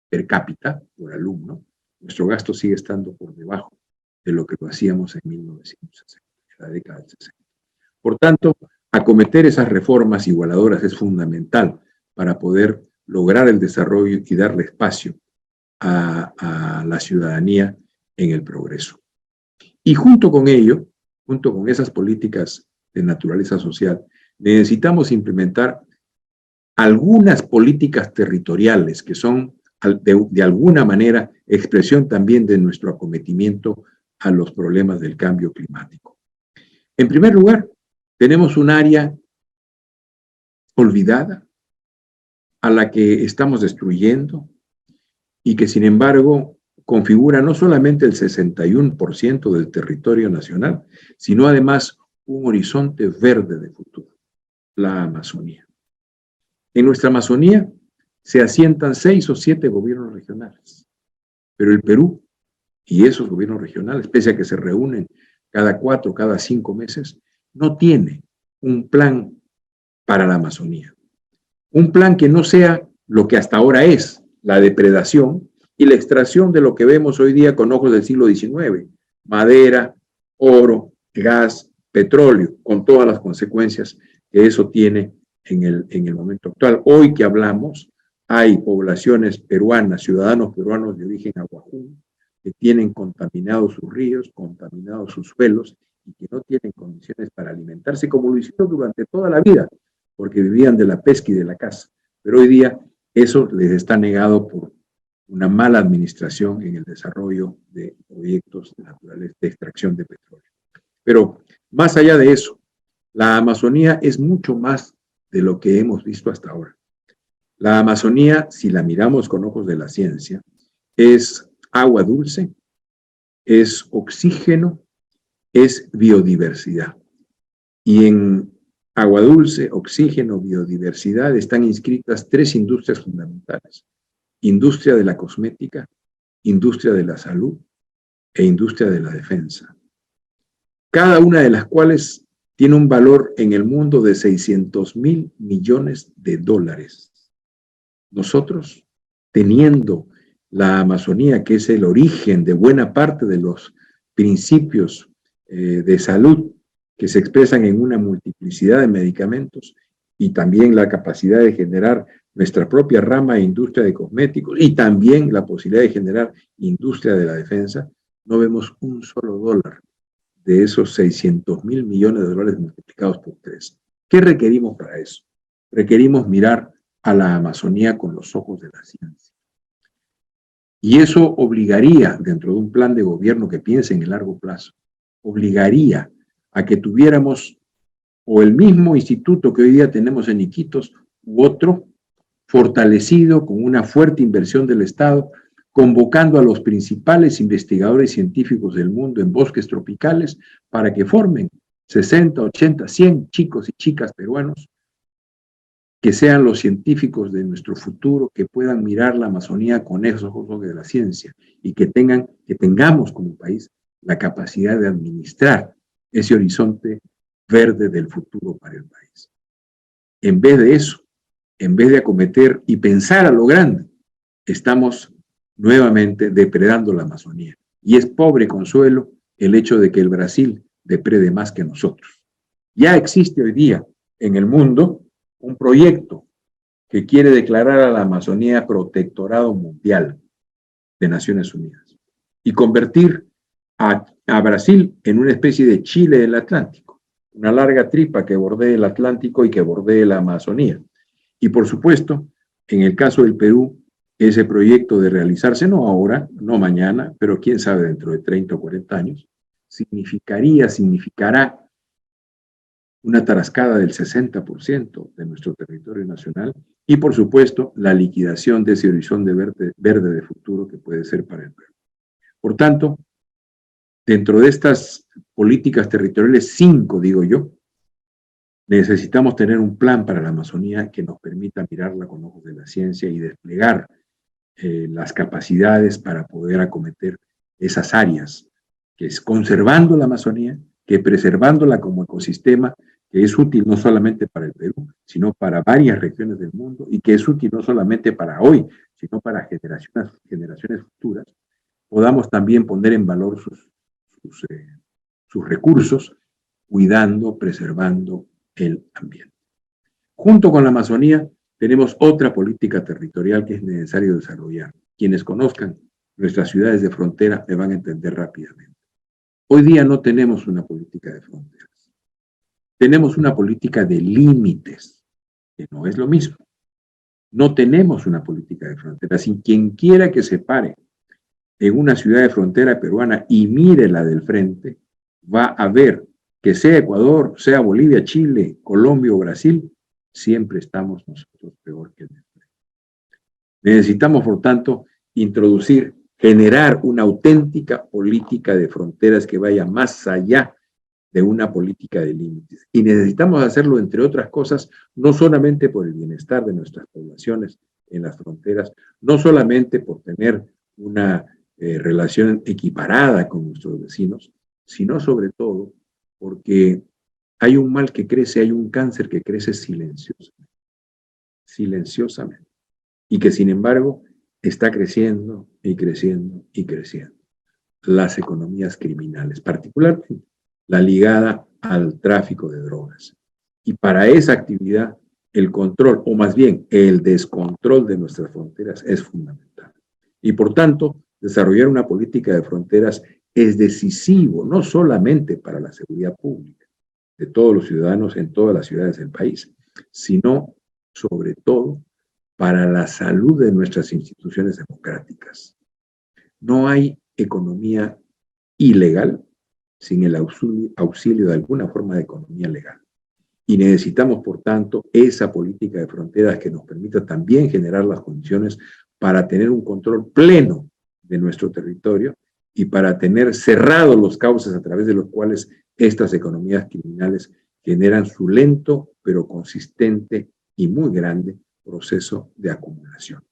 per cápita, por alumno, nuestro gasto sigue estando por debajo de lo que lo hacíamos en 1960, en la década del 60. Por tanto, acometer esas reformas igualadoras es fundamental para poder lograr el desarrollo y darle espacio a la ciudadanía en el progreso. Y junto con ello, junto con esas políticas de naturaleza social, necesitamos implementar algunas políticas territoriales que son de alguna manera expresión también de nuestro acometimiento a los problemas del cambio climático. En primer lugar, tenemos un área olvidada a la que estamos destruyendo y que sin embargo configura no solamente el 61% del territorio nacional, sino además un horizonte verde de futuro, la Amazonía. En nuestra Amazonía se asientan 6 o 7 gobiernos regionales, pero el Perú y esos gobiernos regionales, pese a que se reúnen cada 4, cada 5 meses, no tiene un plan para la Amazonía. Un plan que no sea lo que hasta ahora es la depredación y la extracción de lo que vemos hoy día con ojos del siglo XIX, madera, oro, gas, petróleo, con todas las consecuencias que eso tiene en el momento actual. Hoy que hablamos, hay poblaciones peruanas, ciudadanos peruanos de origen aguajún, que tienen contaminados sus ríos, contaminados sus suelos, y que no tienen condiciones para alimentarse como lo hicieron durante toda la vida, porque vivían de la pesca y de la caza. Pero hoy día eso les está negado por una mala administración en el desarrollo de proyectos naturales de extracción de petróleo. Pero más allá de eso, la Amazonía es mucho más de lo que hemos visto hasta ahora. La Amazonía, si la miramos con ojos de la ciencia, es agua dulce, es oxígeno, es biodiversidad. Y en agua dulce, oxígeno, biodiversidad están inscritas 3 industrias fundamentales: industria de la cosmética, industria de la salud e industria de la defensa. Cada una de las cuales tiene un valor en el mundo de $600.000 millones. Nosotros, teniendo la Amazonía, que es el origen de buena parte de los principios de salud que se expresan en una multiplicidad de medicamentos, y también la capacidad de generar nuestra propia rama de industria de cosméticos y también la posibilidad de generar industria de la defensa, no vemos un solo dólar de esos $600.000 millones multiplicados por 3. ¿Qué requerimos para eso? Requerimos mirar a la Amazonía con los ojos de la ciencia. Y eso obligaría, dentro de un plan de gobierno que piense en el largo plazo, obligaría a que tuviéramos o el mismo instituto que hoy día tenemos en Iquitos u otro, fortalecido con una fuerte inversión del Estado, convocando a los principales investigadores científicos del mundo en bosques tropicales para que formen 60, 80, 100 chicos y chicas peruanos que sean los científicos de nuestro futuro, que puedan mirar la Amazonía con esos ojos de la ciencia y que tengamos como país la capacidad de administrar ese horizonte verde del futuro para el país. En vez de eso, en vez de acometer y pensar a lo grande, estamos nuevamente depredando la Amazonía. Y es pobre consuelo el hecho de que el Brasil deprede más que nosotros. Ya existe hoy día en el mundo un proyecto que quiere declarar a la Amazonía protectorado mundial de Naciones Unidas y convertir a Brasil en una especie de Chile del Atlántico, una larga tripa que bordee el Atlántico y que bordee la Amazonía. Y por supuesto, en el caso del Perú, ese proyecto de realizarse, no ahora, no mañana, pero quién sabe dentro de 30 o 40 años, significará una tarascada del 60% de nuestro territorio nacional y, por supuesto, la liquidación de ese horizonte verde de futuro que puede ser para el Perú. Por tanto, dentro de estas políticas territoriales, 5, digo yo, necesitamos tener un plan para la Amazonía que nos permita mirarla con ojos de la ciencia y desplegar las capacidades para poder acometer esas áreas, que es conservando la Amazonía, que preservándola como ecosistema, que es útil no solamente para el Perú, sino para varias regiones del mundo, y que es útil no solamente para hoy, sino para generaciones futuras, podamos también poner en valor sus recursos, cuidando, preservando el ambiente. Junto con la Amazonía, tenemos otra política territorial que es necesario desarrollar. Quienes conozcan nuestras ciudades de frontera me van a entender rápidamente. Hoy día no tenemos una política de fronteras. Tenemos una política de límites, que no es lo mismo. No tenemos una política de fronteras. Y quien quiera que se pare en una ciudad de frontera peruana y mire la del frente, va a ver que sea Ecuador, sea Bolivia, Chile, Colombia o Brasil, siempre estamos nosotros peor que el de frente. Necesitamos, por tanto, generar una auténtica política de fronteras que vaya más allá de una política de límites. Y necesitamos hacerlo, entre otras cosas, no solamente por el bienestar de nuestras poblaciones en las fronteras, no solamente por tener una relación equiparada con nuestros vecinos, sino sobre todo porque hay un mal que crece, hay un cáncer que crece silenciosamente, y que sin embargo está creciendo y creciendo y creciendo. Las economías criminales, particularmente la ligada al tráfico de drogas. Y para esa actividad, el control, o más bien el descontrol de nuestras fronteras es fundamental. Y por tanto, desarrollar una política de fronteras es decisivo, no solamente para la seguridad pública de todos los ciudadanos en todas las ciudades del país, sino sobre todo para la salud de nuestras instituciones democráticas. No hay economía ilegal sin el auxilio de alguna forma de economía legal. Y necesitamos, por tanto, esa política de fronteras que nos permita también generar las condiciones para tener un control pleno de nuestro territorio y para tener cerrados los cauces a través de los cuales estas economías criminales generan su lento pero consistente y muy grande proceso de acumulación.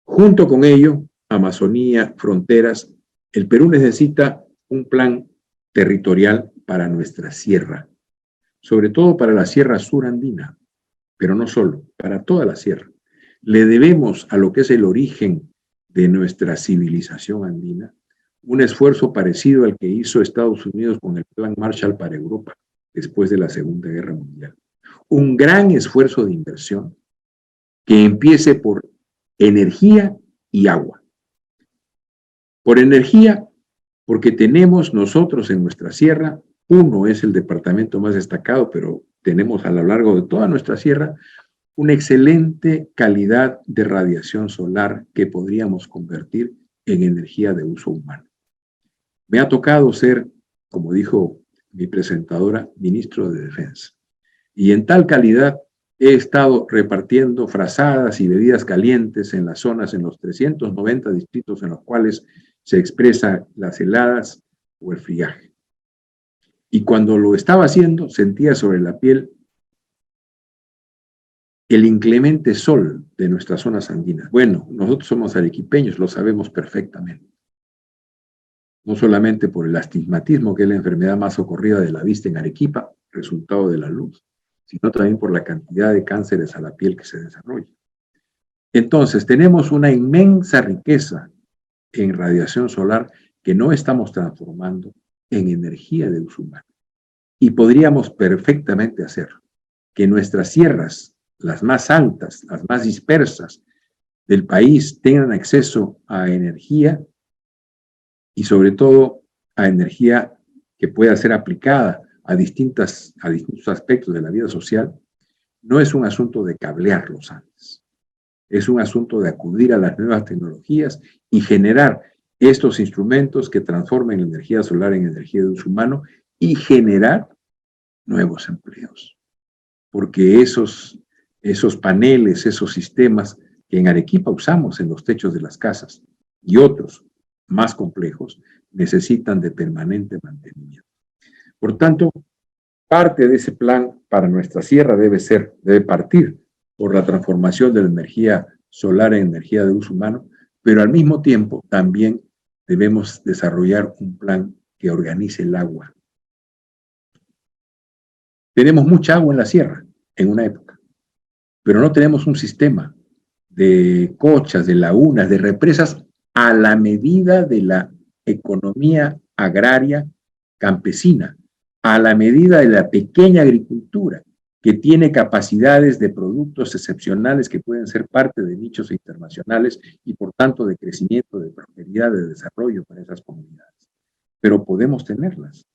Junto con ello, Amazonía, fronteras, el Perú necesita un plan territorial para nuestra sierra, sobre todo para la sierra surandina, pero no solo, para toda la sierra. Le debemos a lo que es el origen de nuestra civilización andina un esfuerzo parecido al que hizo Estados Unidos con el Plan Marshall para Europa después de la Segunda Guerra Mundial. Un gran esfuerzo de inversión que empiece por energía y agua. Por energía, porque tenemos nosotros en nuestra sierra, uno es el departamento más destacado, pero tenemos a lo largo de toda nuestra sierra una excelente calidad de radiación solar que podríamos convertir en energía de uso humano. Me ha tocado ser, como dijo mi presentadora, ministro de Defensa. Y en tal calidad he estado repartiendo frazadas y bebidas calientes en las zonas, en los 390 distritos en los cuales se expresan las heladas o el friaje. Y cuando lo estaba haciendo, sentía sobre la piel el inclemente sol de nuestras zonas andinas. Bueno, nosotros somos arequipeños, lo sabemos perfectamente. no solamente por el astigmatismo, que es la enfermedad más socorrida de la vista en Arequipa, resultado de la luz, sino también por la cantidad de cánceres a la piel que se desarrolla. Entonces, tenemos una inmensa riqueza en radiación solar que no estamos transformando en energía de uso humano. Y podríamos perfectamente hacerlo. Que nuestras sierras, las más altas, las más dispersas del país, tengan acceso a energía y sobre todo a energía que pueda ser aplicada a distintos aspectos de la vida social, no es un asunto de cablear los Andes. Es un asunto de acudir a las nuevas tecnologías y generar estos instrumentos que transformen la energía solar en energía de uso humano y generar nuevos empleos. Porque esos paneles, esos sistemas que en Arequipa usamos en los techos de las casas y otros más complejos, necesitan de permanente mantenimiento. Por tanto, parte de ese plan para nuestra sierra debe partir por la transformación de la energía solar en energía de uso humano, pero al mismo tiempo también debemos desarrollar un plan que organice el agua. Tenemos mucha agua en la sierra en una época, pero no tenemos un sistema de cochas, de lagunas, de represas a la medida de la economía agraria campesina, a la medida de la pequeña agricultura, que tiene capacidades de productos excepcionales que pueden ser parte de nichos internacionales y por tanto de crecimiento, de prosperidad, de desarrollo para esas comunidades. Pero podemos tenerlas.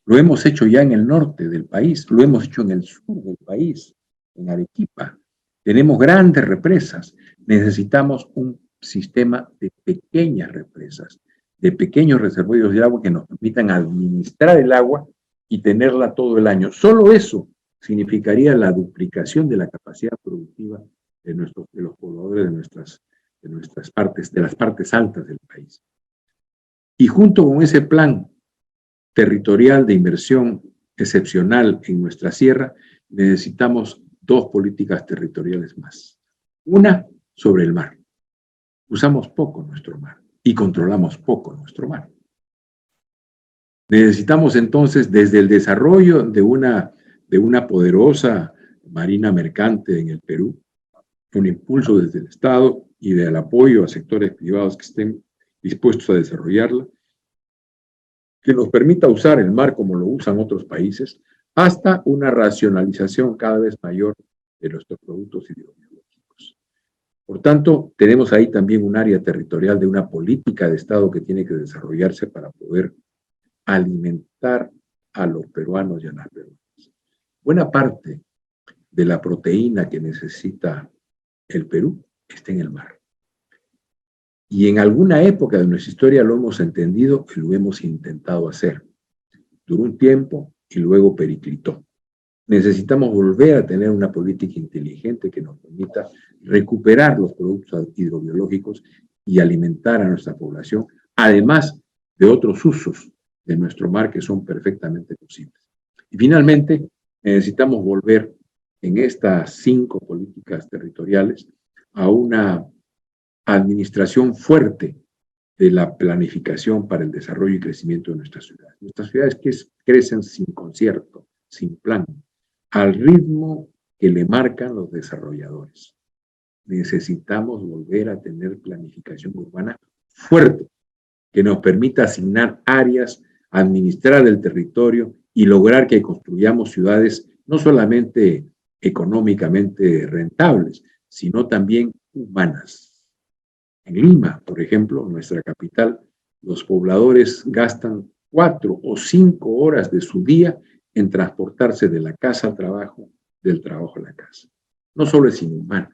Lo hemos hecho ya en el norte del país, lo hemos hecho en el sur del país, en Arequipa. Tenemos grandes represas. Necesitamos un sistema de pequeñas represas, de pequeños reservorios de agua que nos permitan administrar el agua y tenerla todo el año. Solo eso significaría la duplicación de la capacidad productiva de los pobladores de las partes altas del país. Y junto con ese plan territorial de inversión excepcional en nuestra sierra, necesitamos dos políticas territoriales más. Una sobre el mar. Usamos poco nuestro mar y controlamos poco nuestro mar. Necesitamos entonces, desde el desarrollo de una poderosa marina mercante en el Perú, un impulso desde el Estado y del apoyo a sectores privados que estén dispuestos a desarrollarla, que nos permita usar el mar como lo usan otros países, hasta una racionalización cada vez mayor de nuestros productos hidrobiológicos. Por tanto, tenemos ahí también un área territorial de una política de Estado que tiene que desarrollarse para poder alimentar a los peruanos y a las peruanas. Buena parte de la proteína que necesita el Perú está en el mar. Y en alguna época de nuestra historia lo hemos entendido y lo hemos intentado hacer. Duró un tiempo y luego periclitó. Necesitamos volver a tener una política inteligente que nos permita recuperar los productos hidrobiológicos y alimentar a nuestra población, además de otros usos de nuestro mar que son perfectamente posibles. Y finalmente, necesitamos volver en estas 5 políticas territoriales a una administración fuerte de la planificación para el desarrollo y crecimiento de nuestras ciudades. Nuestras ciudades crecen sin concierto, sin plan, al ritmo que le marcan los desarrolladores. Necesitamos volver a tener planificación urbana fuerte, que nos permita asignar áreas, administrar el territorio y lograr que construyamos ciudades no solamente económicamente rentables, sino también humanas. En Lima, por ejemplo, nuestra capital, los pobladores gastan 4 o 5 horas de su día en transportarse de la casa al trabajo, del trabajo a la casa. No solo es inhumano,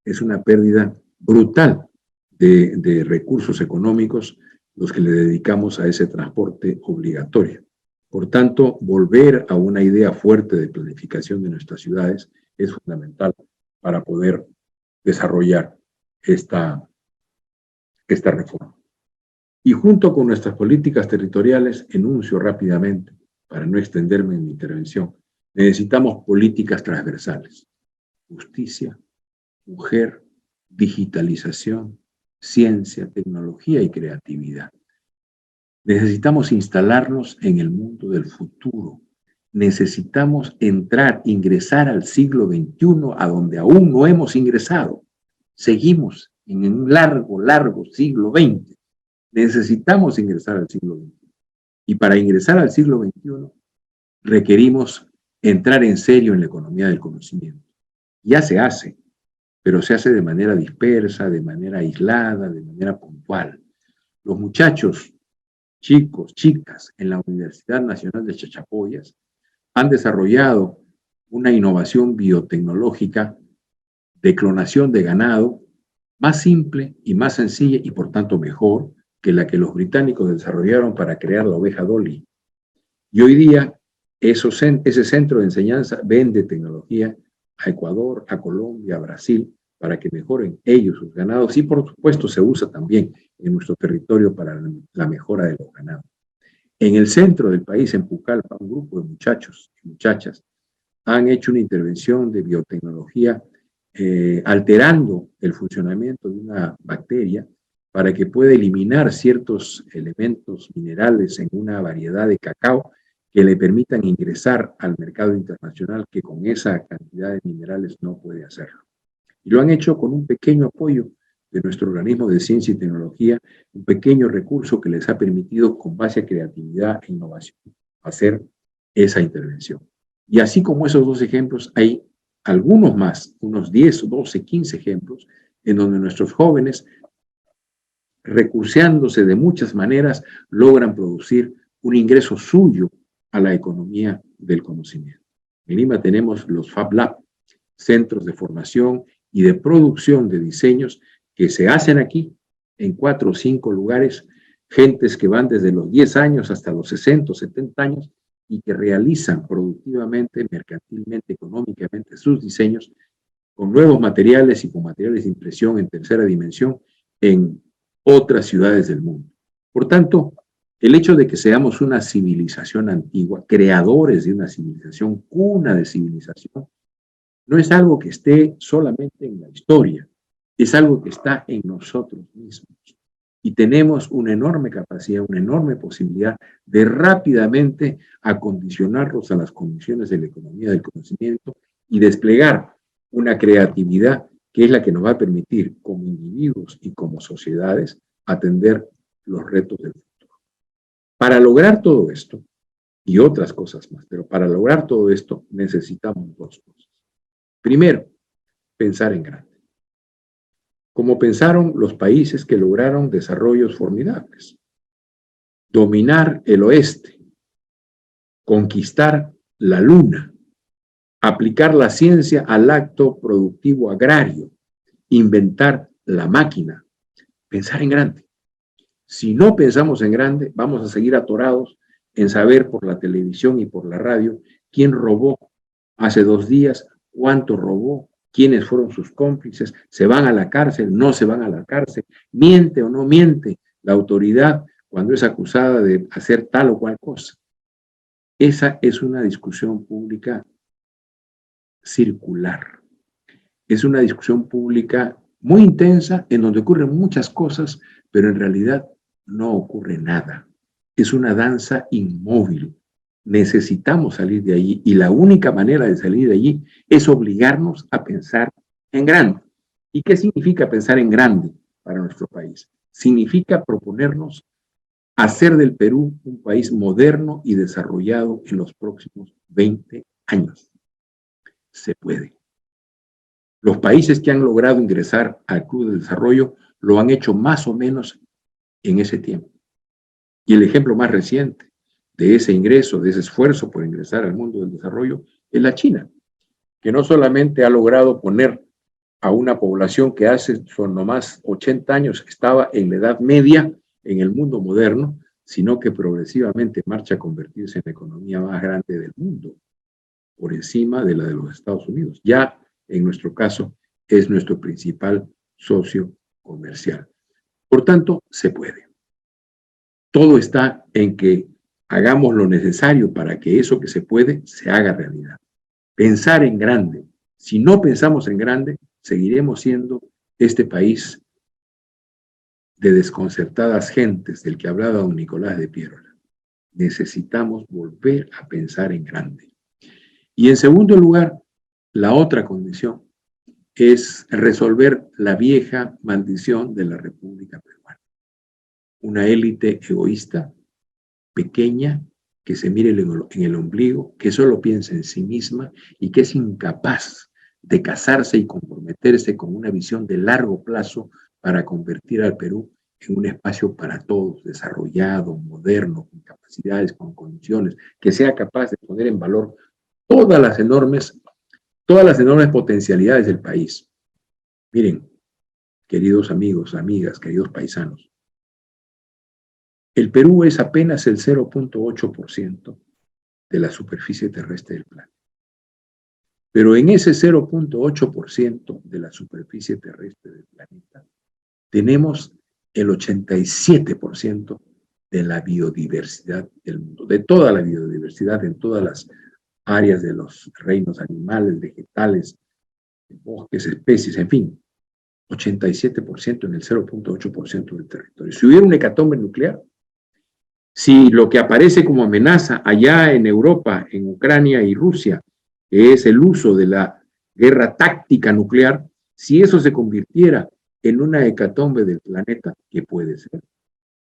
es una pérdida brutal de recursos económicos los que le dedicamos a ese transporte obligatorio. Por tanto, volver a una idea fuerte de planificación de nuestras ciudades es fundamental para poder desarrollar esta reforma. Y junto con nuestras políticas territoriales, enuncio rápidamente, para no extenderme en mi intervención, necesitamos políticas transversales. Justicia, mujer, digitalización, ciencia, tecnología y creatividad. Necesitamos instalarnos en el mundo del futuro. Necesitamos ingresar al siglo XXI, a donde aún no hemos ingresado. Seguimos en un largo, largo siglo XX. Necesitamos ingresar al siglo XXI. Y para ingresar al siglo XXI, requerimos entrar en serio en la economía del conocimiento. Ya se hace, pero se hace de manera dispersa, de manera aislada, de manera puntual. Los muchachos, chicos, chicas, en la Universidad Nacional de Chachapoyas han desarrollado una innovación biotecnológica de clonación de ganado más simple y más sencilla y por tanto mejor que la que los británicos desarrollaron para crear la oveja Dolly. Y hoy día ese centro de enseñanza vende tecnología a Ecuador, a Colombia, a Brasil, para que mejoren ellos sus ganados y por supuesto se usa también en nuestro territorio para la mejora de los ganados. En el centro del país, en Pucallpa, un grupo de muchachos y muchachas han hecho una intervención de biotecnología alterando el funcionamiento de una bacteria para que pueda eliminar ciertos elementos minerales en una variedad de cacao que le permitan ingresar al mercado internacional que con esa cantidad de minerales no puede hacerlo. Y lo han hecho con un pequeño apoyo de nuestro organismo de ciencia y tecnología, un pequeño recurso que les ha permitido, con base a creatividad e innovación, hacer esa intervención. Y así como esos dos ejemplos, hay algunos más, unos 10, 12, 15 ejemplos, en donde nuestros jóvenes, recurseándose de muchas maneras, logran producir un ingreso suyo a la economía del conocimiento. En Lima tenemos los Fab Lab, centros de formación y de producción de diseños que se hacen aquí en 4 o 5 lugares, gentes que van desde los 10 años hasta los 60 o 70 años y que realizan productivamente, mercantilmente, económicamente sus diseños con nuevos materiales y con materiales de impresión en tercera dimensión en otras ciudades del mundo. Por tanto, el hecho de que seamos una civilización antigua, creadores de una civilización, cuna de civilización, no es algo que esté solamente en la historia, es algo que está en nosotros mismos. Y tenemos una enorme capacidad, una enorme posibilidad de rápidamente acondicionarlos a las condiciones de la economía del conocimiento y desplegar una creatividad que es la que nos va a permitir, como individuos y como sociedades, atender los retos del futuro. Para lograr todo esto, y otras cosas más, pero para lograr todo esto necesitamos 2 cosas. Primero, pensar en grande. Como pensaron los países que lograron desarrollos formidables. Dominar el oeste, conquistar la luna, aplicar la ciencia al acto productivo agrario, inventar la máquina, pensar en grande. Si no pensamos en grande, vamos a seguir atorados en saber por la televisión y por la radio quién robó hace 2 días, cuánto robó, quiénes fueron sus cómplices, se van a la cárcel, no se van a la cárcel, miente o no miente la autoridad cuando es acusada de hacer tal o cual cosa. Esa es una discusión pública circular. Es una discusión pública muy intensa en donde ocurren muchas cosas, pero en realidad no ocurre nada. Es una danza inmóvil. Necesitamos salir de allí y la única manera de salir de allí es obligarnos a pensar en grande. ¿Y qué significa pensar en grande para nuestro país? Significa proponernos hacer del Perú un país moderno y desarrollado en los próximos 20 años. Se puede. Los países que han logrado ingresar al Club de Desarrollo lo han hecho más o menos en ese tiempo. Y el ejemplo más reciente de ese ingreso, de ese esfuerzo por ingresar al mundo del desarrollo, es la China, que no solamente ha logrado poner a una población que hace son nomás 80 años estaba en la Edad Media en el mundo moderno, sino que progresivamente marcha a convertirse en la economía más grande del mundo, por encima de la de los Estados Unidos. Ya en nuestro caso es nuestro principal socio comercial. Por tanto, se puede. Todo está en que hagamos lo necesario para que eso que se puede se haga realidad. Pensar en grande. Si no pensamos en grande, seguiremos siendo este país de desconcertadas gentes del que hablaba don Nicolás de Piérola. Necesitamos volver a pensar en grande. Y en segundo lugar, la otra condición es resolver la vieja maldición de la República Peruana. Una élite egoísta, pequeña, que se mire en el ombligo, que solo piensa en sí misma y que es incapaz de casarse y comprometerse con una visión de largo plazo para convertir al Perú en un espacio para todos, desarrollado, moderno, con capacidades, con condiciones, que sea capaz de poner en valor todas las enormes potencialidades del país. Miren, queridos amigos, amigas, queridos paisanos, el Perú es apenas el 0.8% de la superficie terrestre del planeta. Pero en ese 0.8% de la superficie terrestre del planeta, tenemos el 87% de la biodiversidad del mundo, de toda la biodiversidad en todas las áreas de los reinos animales, vegetales, bosques, especies, en fin, 87% en el 0.8% del territorio. Si hubiera una hecatombe nuclear, si lo que aparece como amenaza allá en Europa, en Ucrania y Rusia, es el uso de la guerra táctica nuclear, si eso se convirtiera en una hecatombe del planeta, que puede ser,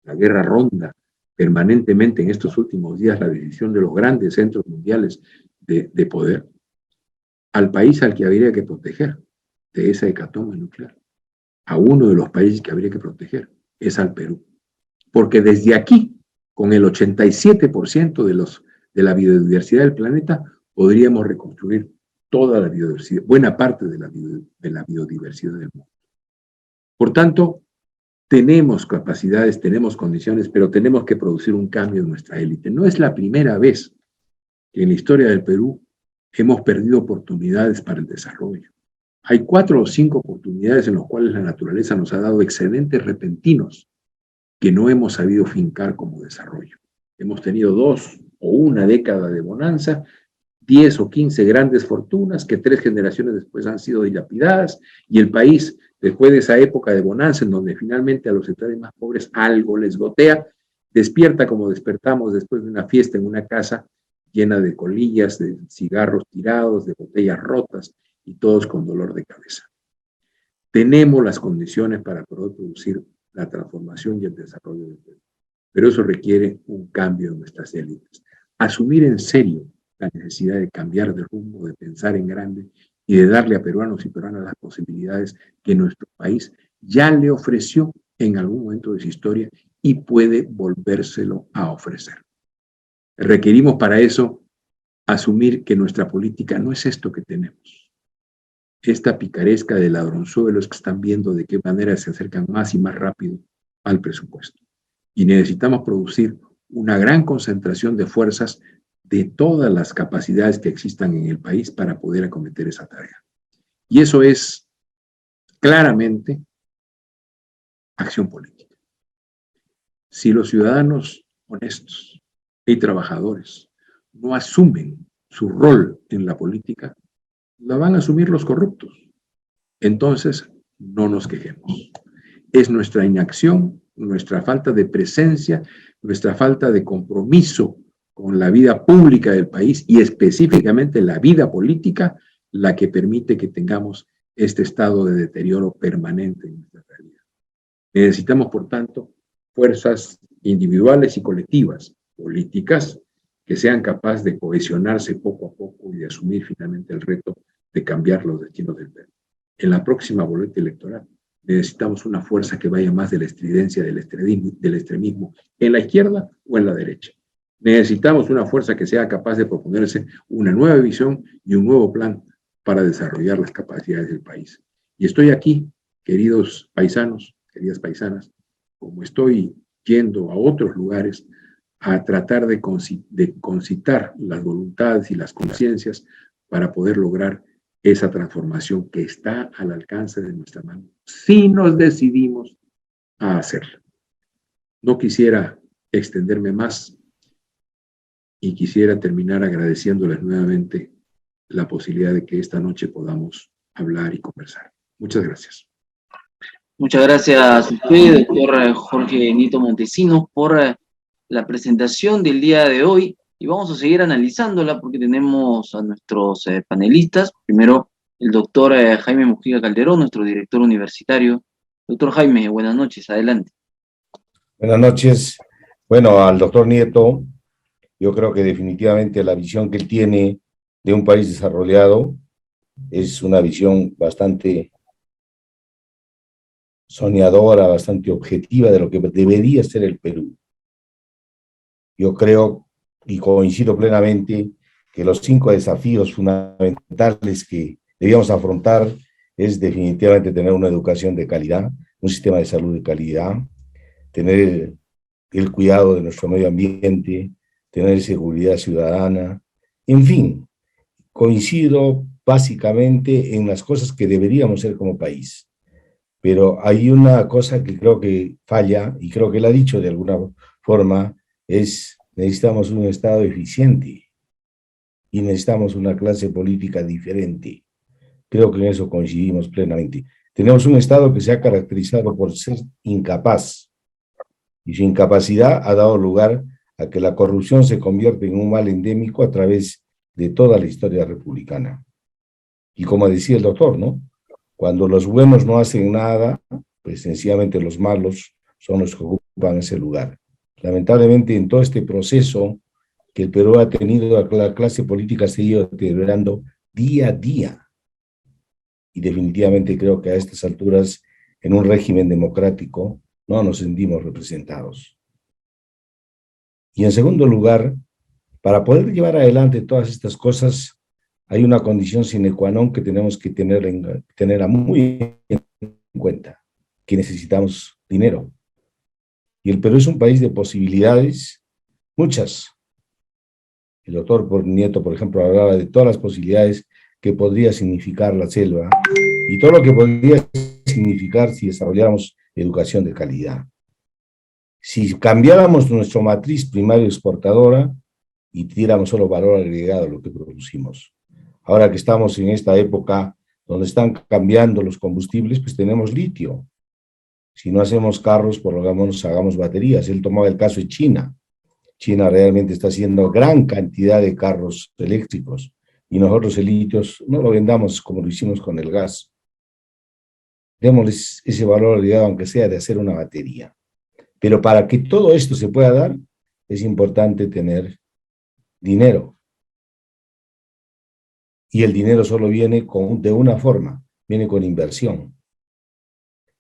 la guerra ronda permanentemente en estos últimos días la decisión de los grandes centros mundiales de poder, al país al que habría que proteger de esa hecatombe nuclear, a uno de los países que habría que proteger, es al Perú. Porque desde aquí, con el 87% de la biodiversidad del planeta, podríamos reconstruir toda la biodiversidad, buena parte de la biodiversidad del mundo. Por tanto, tenemos capacidades, tenemos condiciones, pero tenemos que producir un cambio en nuestra élite. No es la primera vez que en la historia del Perú hemos perdido oportunidades para el desarrollo. Hay 4 o 5 oportunidades en las cuales la naturaleza nos ha dado excedentes repentinos que no hemos sabido fincar como desarrollo. Hemos tenido 2 o 1 década de bonanza, 10 o 15 grandes fortunas que 3 generaciones después han sido dilapidadas, y el país, después de esa época de bonanza en donde finalmente a los sectores más pobres algo les gotea, despierta como despertamos después de una fiesta en una casa llena de colillas, de cigarros tirados, de botellas rotas, y todos con dolor de cabeza. Tenemos las condiciones para poder producir la transformación y el desarrollo del Perú, pero eso requiere un cambio en nuestras élites. Asumir en serio la necesidad de cambiar de rumbo, de pensar en grande y de darle a peruanos y peruanas las posibilidades que nuestro país ya le ofreció en algún momento de su historia y puede volvérselo a ofrecer. Requerimos para eso asumir que nuestra política no es esto que tenemos. Esta picaresca de ladronzuelos que están viendo de qué manera se acercan más y más rápido al presupuesto. Y necesitamos producir una gran concentración de fuerzas de todas las capacidades que existan en el país para poder acometer esa tarea. Y eso es claramente acción política. Si los ciudadanos honestos y trabajadores no asumen su rol en la política, la van a asumir los corruptos. Entonces, no nos quejemos. Es nuestra inacción, nuestra falta de presencia, nuestra falta de compromiso con la vida pública del país y específicamente la vida política la que permite que tengamos este estado de deterioro permanente en nuestra realidad. Necesitamos, por tanto, fuerzas individuales y colectivas, políticas, que sean capaces de cohesionarse poco a poco y de asumir finalmente el reto de cambiar los destinos del Perú. En la próxima boleta electoral necesitamos una fuerza que vaya más de la estridencia del extremismo en la izquierda o en la derecha. Necesitamos una fuerza que sea capaz de proponerse una nueva visión y un nuevo plan para desarrollar las capacidades del país. Y estoy aquí, queridos paisanos, queridas paisanas, como estoy yendo a otros lugares a tratar de concitar las voluntades y las conciencias para poder lograr esa transformación que está al alcance de nuestra mano, si nos decidimos a hacerla. No quisiera extenderme más y quisiera terminar agradeciéndoles nuevamente la posibilidad de que esta noche podamos hablar y conversar. Muchas gracias. Muchas gracias a usted, doctor Jorge Nieto Montesinos, por la presentación del día de hoy, y vamos a seguir analizándola porque tenemos a nuestros panelistas. Primero, el doctor Jaime Mujica Calderón, nuestro director universitario. Doctor Jaime, buenas noches, adelante. Buenas noches. Bueno, al doctor Nieto, yo creo que definitivamente la visión que él tiene de un país desarrollado es una visión bastante soñadora, bastante objetiva de lo que debería ser el Perú. Yo creo y coincido plenamente que los 5 desafíos fundamentales que debíamos afrontar es definitivamente tener una educación de calidad, un sistema de salud de calidad, tener el cuidado de nuestro medio ambiente, tener seguridad ciudadana, en fin, coincido básicamente en las cosas que deberíamos ser como país. Pero hay una cosa que creo que falla, y creo que él ha dicho de alguna forma, es necesitamos un Estado eficiente y necesitamos una clase política diferente. Creo que en eso coincidimos plenamente. Tenemos un Estado que se ha caracterizado por ser incapaz, y su incapacidad ha dado lugar a que la corrupción se convierta en un mal endémico a través de toda la historia republicana. Y como decía el doctor, ¿no? Cuando los buenos no hacen nada, pues sencillamente los malos son los que ocupan ese lugar. Lamentablemente, en todo este proceso que el Perú ha tenido, la clase política se ha ido deteriorando día a día. Y definitivamente creo que a estas alturas, en un régimen democrático, no nos sentimos representados. Y en segundo lugar, para poder llevar adelante todas estas cosas, hay una condición sine qua non que tenemos que tener muy en cuenta, que necesitamos dinero. Y el Perú es un país de posibilidades, muchas. El doctor Nieto, por ejemplo, hablaba de todas las posibilidades que podría significar la selva y todo lo que podría significar si desarrolláramos educación de calidad. Si cambiáramos nuestra matriz primaria exportadora y diéramos solo valor agregado a lo que producimos. Ahora que estamos en esta época donde están cambiando los combustibles, pues tenemos litio. Si no hacemos carros, por lo menos hagamos baterías. Él tomaba el caso de China. China realmente está haciendo gran cantidad de carros eléctricos y nosotros el litio no lo vendamos como lo hicimos con el gas. Démosles ese valor agregado, aunque sea de hacer una batería. Pero para que todo esto se pueda dar, es importante tener dinero. Y el dinero solo viene de una forma, viene con inversión.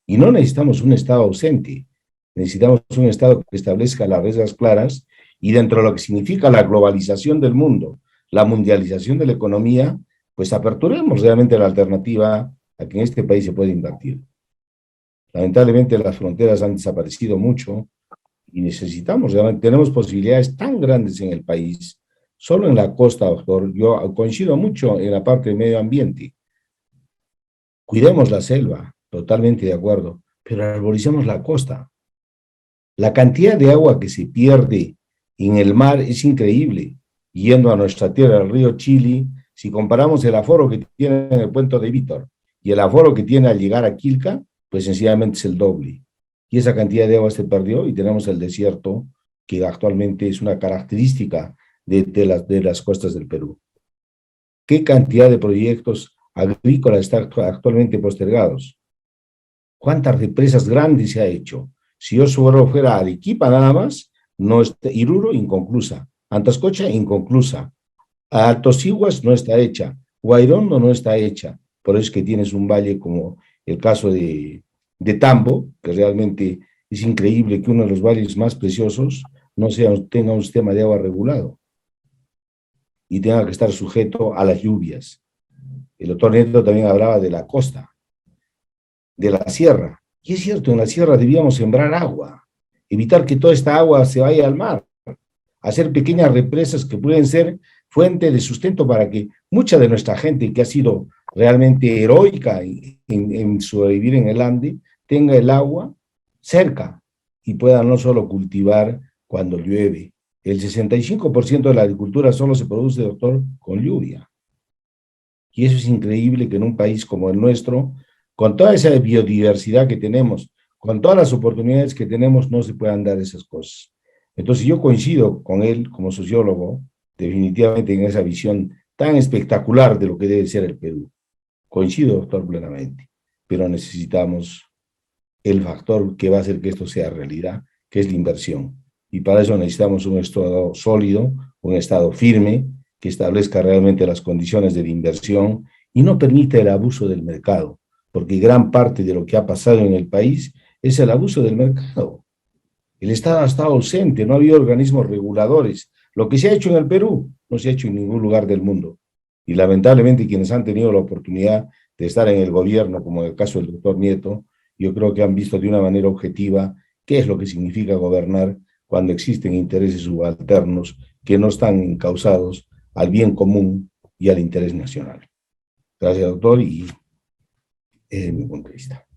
Y no necesitamos un Estado ausente, necesitamos un Estado que establezca las reglas claras y dentro de lo que significa la globalización del mundo, la mundialización de la economía, pues aperturemos realmente la alternativa a que en este país se pueda invertir. Lamentablemente las fronteras han desaparecido mucho y necesitamos, tenemos posibilidades tan grandes en el país. Solo en la costa, doctor, yo coincido mucho en la parte de medio ambiente. Cuidemos la selva, totalmente de acuerdo, pero arboricemos la costa. La cantidad de agua que se pierde en el mar es increíble. Yendo a nuestra tierra, el río Chili, si comparamos el aforo que tiene en el puente de Vítor y el aforo que tiene al llegar a Quilca, pues sencillamente es el doble. Y esa cantidad de agua se perdió y tenemos el desierto, que actualmente es una característica de las costas del Perú. ¿Qué cantidad de proyectos agrícolas están actualmente postergados? ¿Cuántas represas grandes se ha hecho? Si yo solo fuera a Arequipa nada más, no está, Iruro inconclusa, Antascocha inconclusa, Alto Siguas no está hecha, Guairondo no está hecha, por eso es que tienes un valle como el caso de Tambo, que realmente es increíble que uno de los valles más preciosos no tenga un sistema de agua regulado y tenga que estar sujeto a las lluvias. El doctor Nieto también hablaba de la costa, de la sierra. Y es cierto, en la sierra debíamos sembrar agua, evitar que toda esta agua se vaya al mar, hacer pequeñas represas que pueden ser fuente de sustento para que mucha de nuestra gente que ha sido realmente heroica en sobrevivir en el Ande, tenga el agua cerca y pueda no solo cultivar cuando llueve. El 65% de la agricultura solo se produce, doctor, con lluvia. Y eso es increíble que en un país como el nuestro, con toda esa biodiversidad que tenemos, con todas las oportunidades que tenemos, no se puedan dar esas cosas. Entonces yo coincido con él como sociólogo, definitivamente en esa visión tan espectacular de lo que debe ser el Perú. Coincido, doctor, plenamente, pero necesitamos el factor que va a hacer que esto sea realidad, que es la inversión. Y para eso necesitamos un Estado sólido, un Estado firme, que establezca realmente las condiciones de la inversión y no permita el abuso del mercado, porque gran parte de lo que ha pasado en el país es el abuso del mercado. El Estado ha estado ausente, no ha habido organismos reguladores. Lo que se ha hecho en el Perú no se ha hecho en ningún lugar del mundo. Y lamentablemente quienes han tenido la oportunidad de estar en el gobierno, como en el caso del doctor Nieto, yo creo que han visto de una manera objetiva qué es lo que significa gobernar cuando existen intereses subalternos que no están encausados al bien común y al interés nacional. Gracias, doctor, y mi punto de vista.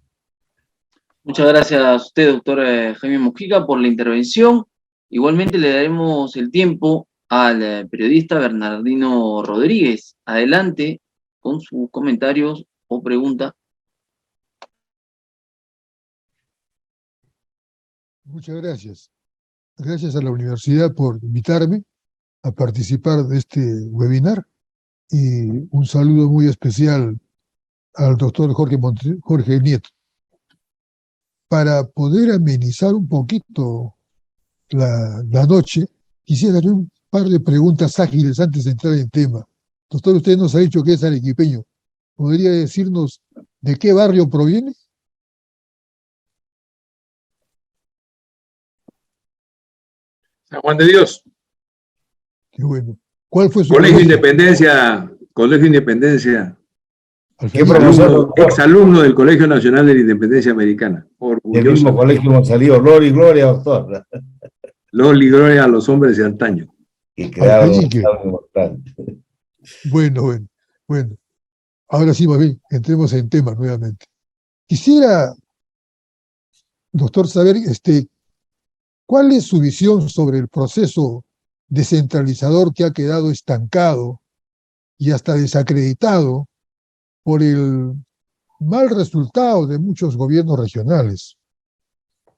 Muchas gracias a usted, doctor Jaime Mojica, por la intervención. Igualmente le daremos el tiempo al periodista Bernardino Rodríguez. Adelante con sus comentarios o preguntas. Muchas gracias. Gracias a la universidad por invitarme a participar de este webinar y un saludo muy especial al doctor Jorge Nieto. Para poder amenizar un poquito la noche, quisiera hacer un par de preguntas ágiles antes de entrar en tema. Doctor, usted nos ha dicho que es arequipeño. ¿Podría decirnos de qué barrio proviene? San Juan de Dios. Qué bueno. ¿Cuál fue su Colegio colegio? Independencia, Colegio Independencia. ¿Qué profesor, Alumno, doctor? exalumno del Colegio Nacional de la Independencia Americana. Del mismo Orgulloso. colegio hemos salido, gloria y gloria, doctor, Los libró a los hombres de antaño. que crearon un Alcañique. Estado inmortal. Bueno. Ahora sí, más bien, entremos en tema nuevamente. Quisiera, doctor, saber cuál es su visión sobre el proceso descentralizador que ha quedado estancado y hasta desacreditado por el mal resultado de muchos gobiernos regionales.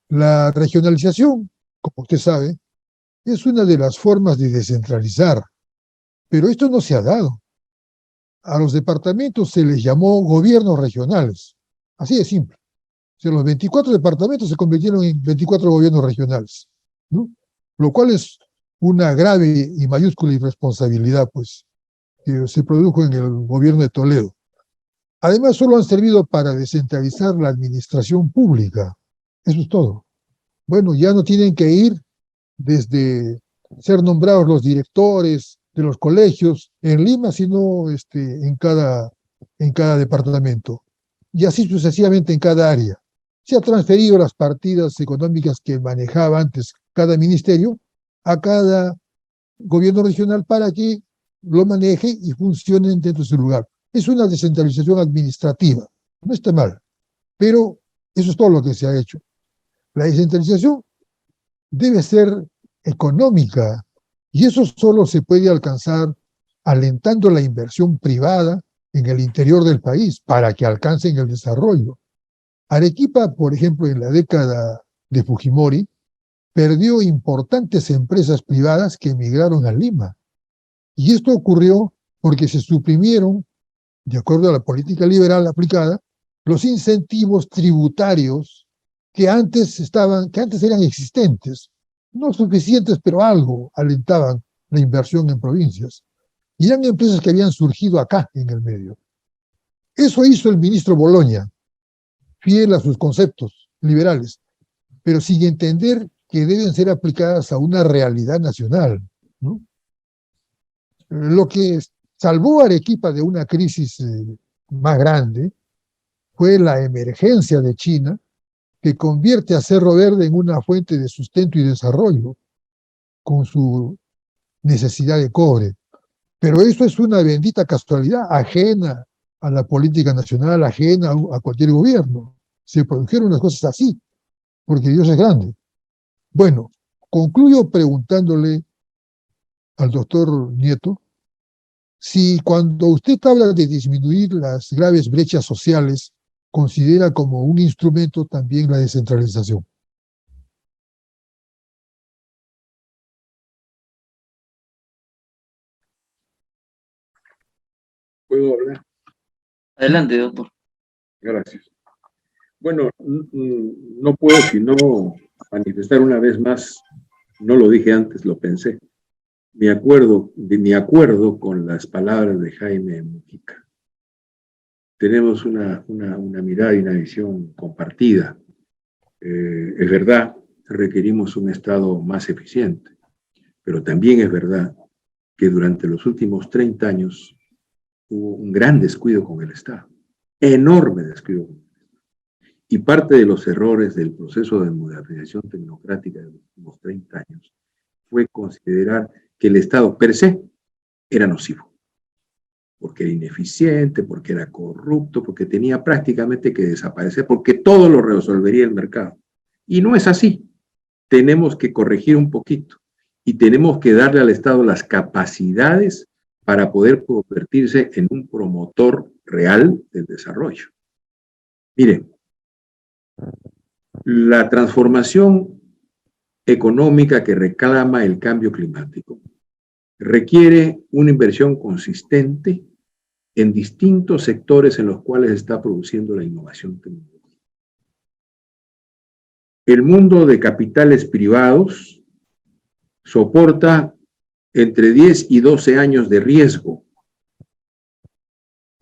La regionalización, como usted sabe, es una de las formas de descentralizar, pero esto no se ha dado. A los departamentos se les llamó gobiernos regionales, así de simple. O sea, los 24 departamentos se convirtieron en 24 gobiernos regionales, ¿no? Lo cual es una grave y mayúscula irresponsabilidad, pues, que se produjo en el gobierno de Toledo. Además, solo han servido para descentralizar la administración pública. Eso es todo. Bueno, ya no tienen que ir desde ser nombrados los directores de los colegios en Lima, sino en cada departamento. Y así sucesivamente en cada área. Se ha transferido las partidas económicas que manejaba antes cada ministerio a cada gobierno regional para que lo maneje y funcione dentro de su lugar. Es una descentralización administrativa, no está mal, pero eso es todo lo que se ha hecho. La descentralización debe ser económica y eso solo se puede alcanzar alentando la inversión privada en el interior del país para que alcancen el desarrollo. Arequipa, por ejemplo, en la década de Fujimori, perdió importantes empresas privadas que emigraron a Lima. Y esto ocurrió porque se suprimieron, de acuerdo a la política liberal aplicada, los incentivos tributarios que antes eran existentes, no suficientes, pero algo alentaban la inversión en provincias. Y eran empresas que habían surgido acá en el medio. Eso hizo el ministro Boloña, fiel a sus conceptos liberales, pero sin entender que deben ser aplicadas a una realidad nacional, ¿no? Lo que salvó a Arequipa de una crisis más grande fue la emergencia de China, que convierte a Cerro Verde en una fuente de sustento y desarrollo con su necesidad de cobre. Pero eso es una bendita casualidad ajena a la política nacional, ajena a cualquier gobierno. Se produjeron las cosas así, porque Dios es grande. Bueno, concluyo preguntándole al doctor Nieto si cuando usted habla de disminuir las graves brechas sociales considera como un instrumento también la descentralización. ¿Puedo hablar? Adelante, doctor. Gracias. Bueno, no puedo sino manifestar una vez más, no lo dije antes, lo pensé, mi acuerdo con las palabras de Jaime Mujica. Tenemos una mirada y una visión compartida. Es verdad, requerimos un Estado más eficiente, pero también es verdad que durante los últimos 30 años hubo un gran descuido con el Estado, enorme descuido. Y parte de los errores del proceso de modernización tecnocrática de los últimos 30 años fue considerar que el Estado per se era nocivo, porque era ineficiente, porque era corrupto, porque tenía prácticamente que desaparecer, porque todo lo resolvería el mercado. Y no es así. Tenemos que corregir un poquito y tenemos que darle al Estado las capacidades para poder convertirse en un promotor real del desarrollo. Miren, la transformación económica que reclama el cambio climático requiere una inversión consistente en distintos sectores en los cuales está produciendo la innovación tecnológica. El mundo de capitales privados soporta entre 10 y 12 años de riesgo,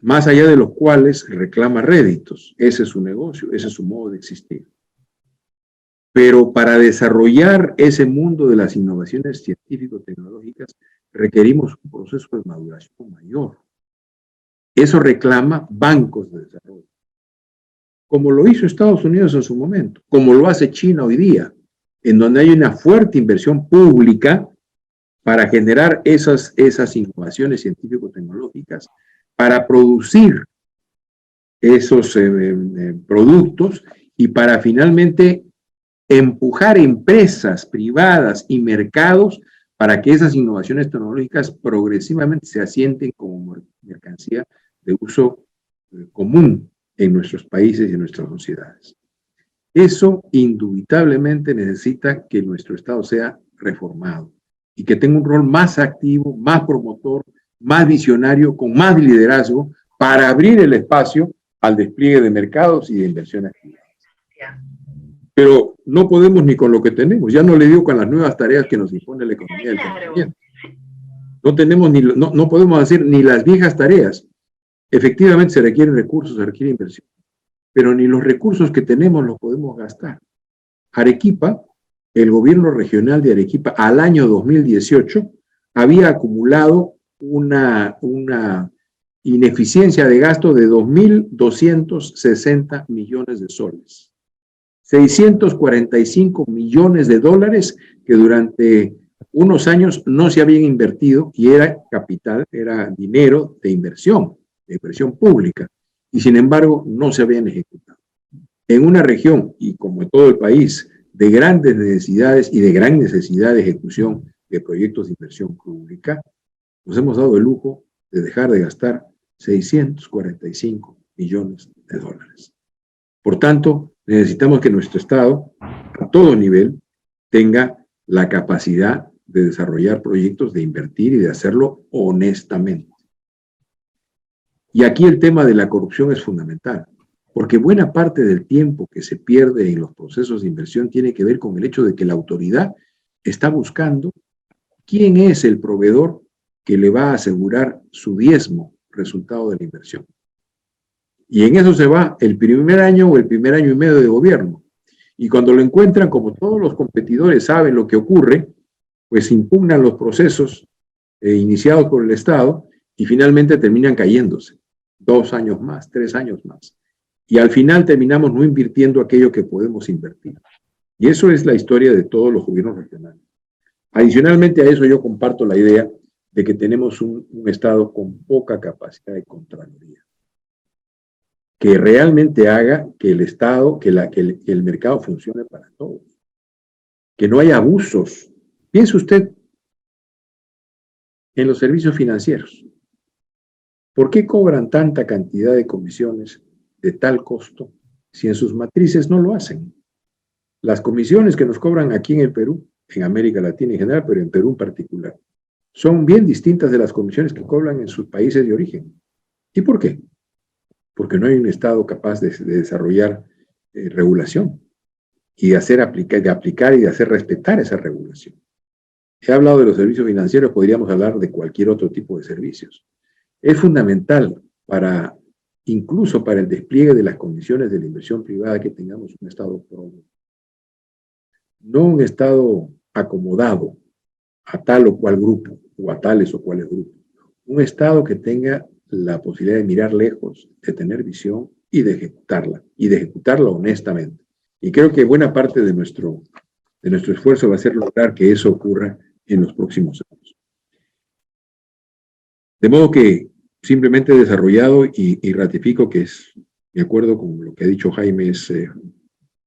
más allá de los cuales reclama réditos. Ese es su negocio, ese es su modo de existir. Pero para desarrollar ese mundo de las innovaciones científico-tecnológicas requerimos un proceso de maduración mayor. Eso reclama bancos de desarrollo, como lo hizo Estados Unidos en su momento, como lo hace China hoy día, en donde hay una fuerte inversión pública para generar esas innovaciones científico-tecnológicas, para producir esos productos y para finalmente empujar empresas privadas y mercados para que esas innovaciones tecnológicas progresivamente se asienten como mercancía de uso común en nuestros países y en nuestras sociedades. Eso indubitablemente necesita que nuestro Estado sea reformado y que tenga un rol más activo, más promotor, más visionario, con más liderazgo para abrir el espacio al despliegue de mercados y de inversiones privadas. Pero no podemos ni con lo que tenemos, ya no le digo con las nuevas tareas que nos impone la economía del conocimiento. No tenemos no podemos hacer ni las viejas tareas. Efectivamente se requieren recursos, se requiere inversión, pero ni los recursos que tenemos los podemos gastar. Arequipa, el gobierno regional de Arequipa al año 2018 había acumulado una ineficiencia de gasto de 2.260 millones de soles. 645 millones de dólares que durante unos años no se habían invertido y era capital, era dinero de inversión pública, y sin embargo no se habían ejecutado. En una región, y como en todo el país, de grandes necesidades y de gran necesidad de ejecución de proyectos de inversión pública, nos hemos dado el lujo de dejar de gastar 645 millones de dólares. Por tanto, necesitamos que nuestro Estado, a todo nivel, tenga la capacidad de desarrollar proyectos, de invertir y de hacerlo honestamente. Y aquí el tema de la corrupción es fundamental, porque buena parte del tiempo que se pierde en los procesos de inversión tiene que ver con el hecho de que la autoridad está buscando quién es el proveedor que le va a asegurar su diezmo resultado de la inversión. Y en eso se va el primer año o el primer año y medio de gobierno. Y cuando lo encuentran, como todos los competidores saben lo que ocurre, pues impugnan los procesos iniciados por el Estado y finalmente terminan cayéndose. 2 años más, 3 años más. Y al final terminamos no invirtiendo aquello que podemos invertir. Y eso es la historia de todos los gobiernos regionales. Adicionalmente a eso yo comparto la idea de que tenemos un Estado con poca capacidad de contraloría, que realmente haga que el Estado, que el mercado funcione para todos, que no haya abusos. Piense usted en los servicios financieros. ¿Por qué cobran tanta cantidad de comisiones de tal costo si en sus matrices no lo hacen? Las comisiones que nos cobran aquí en el Perú, en América Latina en general, pero en Perú en particular, son bien distintas de las comisiones que cobran en sus países de origen. ¿Y por qué? Porque no hay un Estado capaz de desarrollar regulación y de aplicar y de hacer respetar esa regulación. He hablado de los servicios financieros, podríamos hablar de cualquier otro tipo de servicios. Es fundamental incluso para el despliegue de las condiciones de la inversión privada que tengamos un Estado próspero. No un Estado acomodado a tal o cual grupo o a tales o cuales grupos. Un Estado que tenga la posibilidad de mirar lejos, de tener visión y de ejecutarla honestamente. Y creo que buena parte de nuestro esfuerzo va a ser lograr que eso ocurra en los próximos años. De modo que simplemente he desarrollado y ratifico que de acuerdo con lo que ha dicho Jaime, es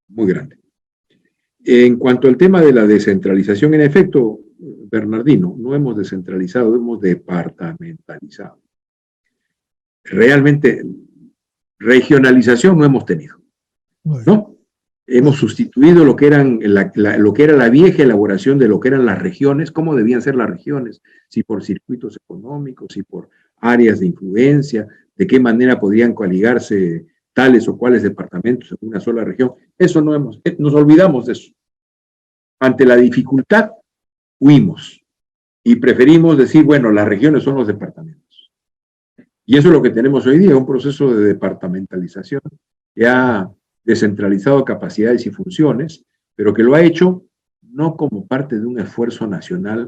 muy grande. En cuanto al tema de la descentralización, en efecto, Bernardino, no hemos descentralizado, hemos departamentalizado. Realmente, regionalización no hemos tenido, ¿no? Hemos sustituido lo que era la vieja elaboración de lo que eran las regiones, cómo debían ser las regiones, si por circuitos económicos, si por áreas de influencia, de qué manera podrían coaligarse tales o cuales departamentos en una sola región. Eso nos olvidamos de eso. Ante la dificultad, huimos y preferimos decir, bueno, las regiones son los departamentos. Y eso es lo que tenemos hoy día, un proceso de departamentalización que ha descentralizado capacidades y funciones, pero que lo ha hecho no como parte de un esfuerzo nacional,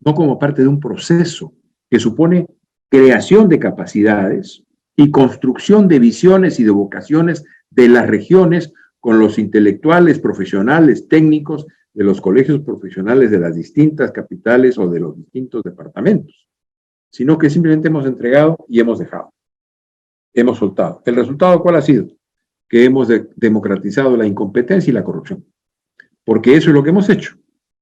no como parte de un proceso que supone creación de capacidades y construcción de visiones y de vocaciones de las regiones con los intelectuales, profesionales, técnicos de los colegios profesionales de las distintas capitales o de los distintos departamentos, sino que simplemente hemos entregado y hemos dejado, hemos soltado. ¿El resultado cuál ha sido? Que hemos democratizado la incompetencia y la corrupción, porque eso es lo que hemos hecho.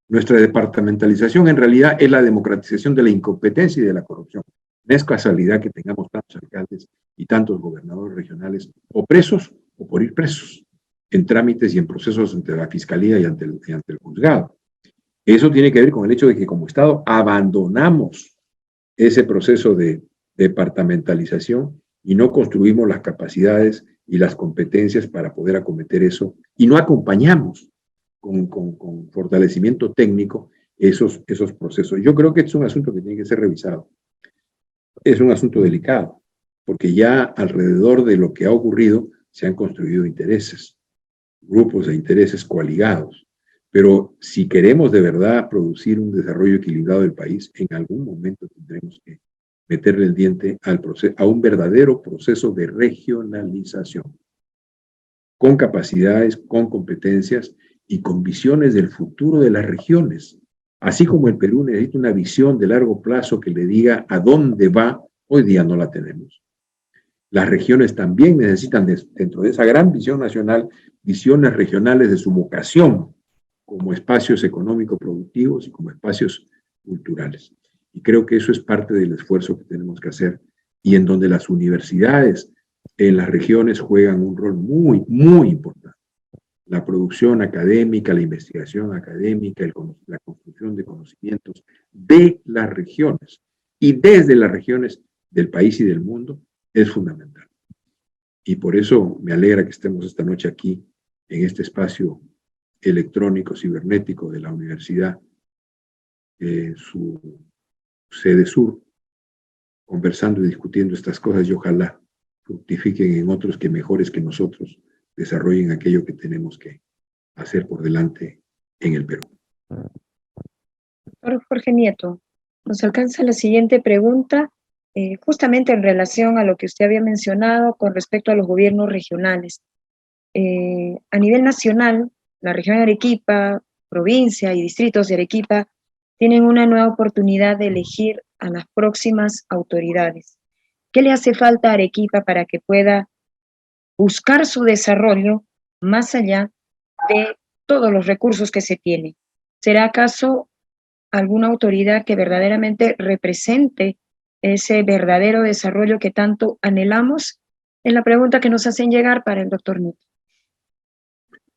Nuestra departamentalización en realidad es la democratización de la incompetencia y de la corrupción. No es casualidad que tengamos tantos alcaldes y tantos gobernadores regionales o presos o por ir presos en trámites y en procesos ante la Fiscalía y ante el juzgado. Eso tiene que ver con el hecho de que como Estado abandonamos ese proceso de departamentalización y no construimos las capacidades y las competencias para poder acometer eso y no acompañamos con fortalecimiento técnico esos procesos. Yo creo que es un asunto que tiene que ser revisado. Es un asunto delicado, porque ya alrededor de lo que ha ocurrido se han construido intereses, grupos de intereses coaligados. Pero si queremos de verdad producir un desarrollo equilibrado del país, en algún momento tendremos que meterle el diente a un verdadero proceso de regionalización, con capacidades, con competencias y con visiones del futuro de las regiones. Así como el Perú necesita una visión de largo plazo que le diga a dónde va, hoy día no la tenemos. Las regiones también necesitan, dentro de esa gran visión nacional, visiones regionales de su vocación como espacios económicos productivos y como espacios culturales. Y creo que eso es parte del esfuerzo que tenemos que hacer y en donde las universidades en las regiones juegan un rol muy, muy importante. La producción académica, la investigación académica, la construcción de conocimientos de las regiones y desde las regiones del país y del mundo es fundamental. Y por eso me alegra que estemos esta noche aquí en este espacio electrónico, cibernético de la universidad, su sede sur, conversando y discutiendo estas cosas y ojalá fructifiquen en otros que mejores que nosotros desarrollen aquello que tenemos que hacer por delante en el Perú. Doctor Jorge Nieto, nos alcanza la siguiente pregunta, justamente en relación a lo que usted había mencionado con respecto a los gobiernos regionales. A nivel nacional, la región de Arequipa, provincia y distritos de Arequipa tienen una nueva oportunidad de elegir a las próximas autoridades. ¿Qué le hace falta a Arequipa para que pueda buscar su desarrollo más allá de todos los recursos que se tienen? ¿Será acaso alguna autoridad que verdaderamente represente ese verdadero desarrollo que tanto anhelamos? Es la pregunta que nos hacen llegar para el doctor Nito.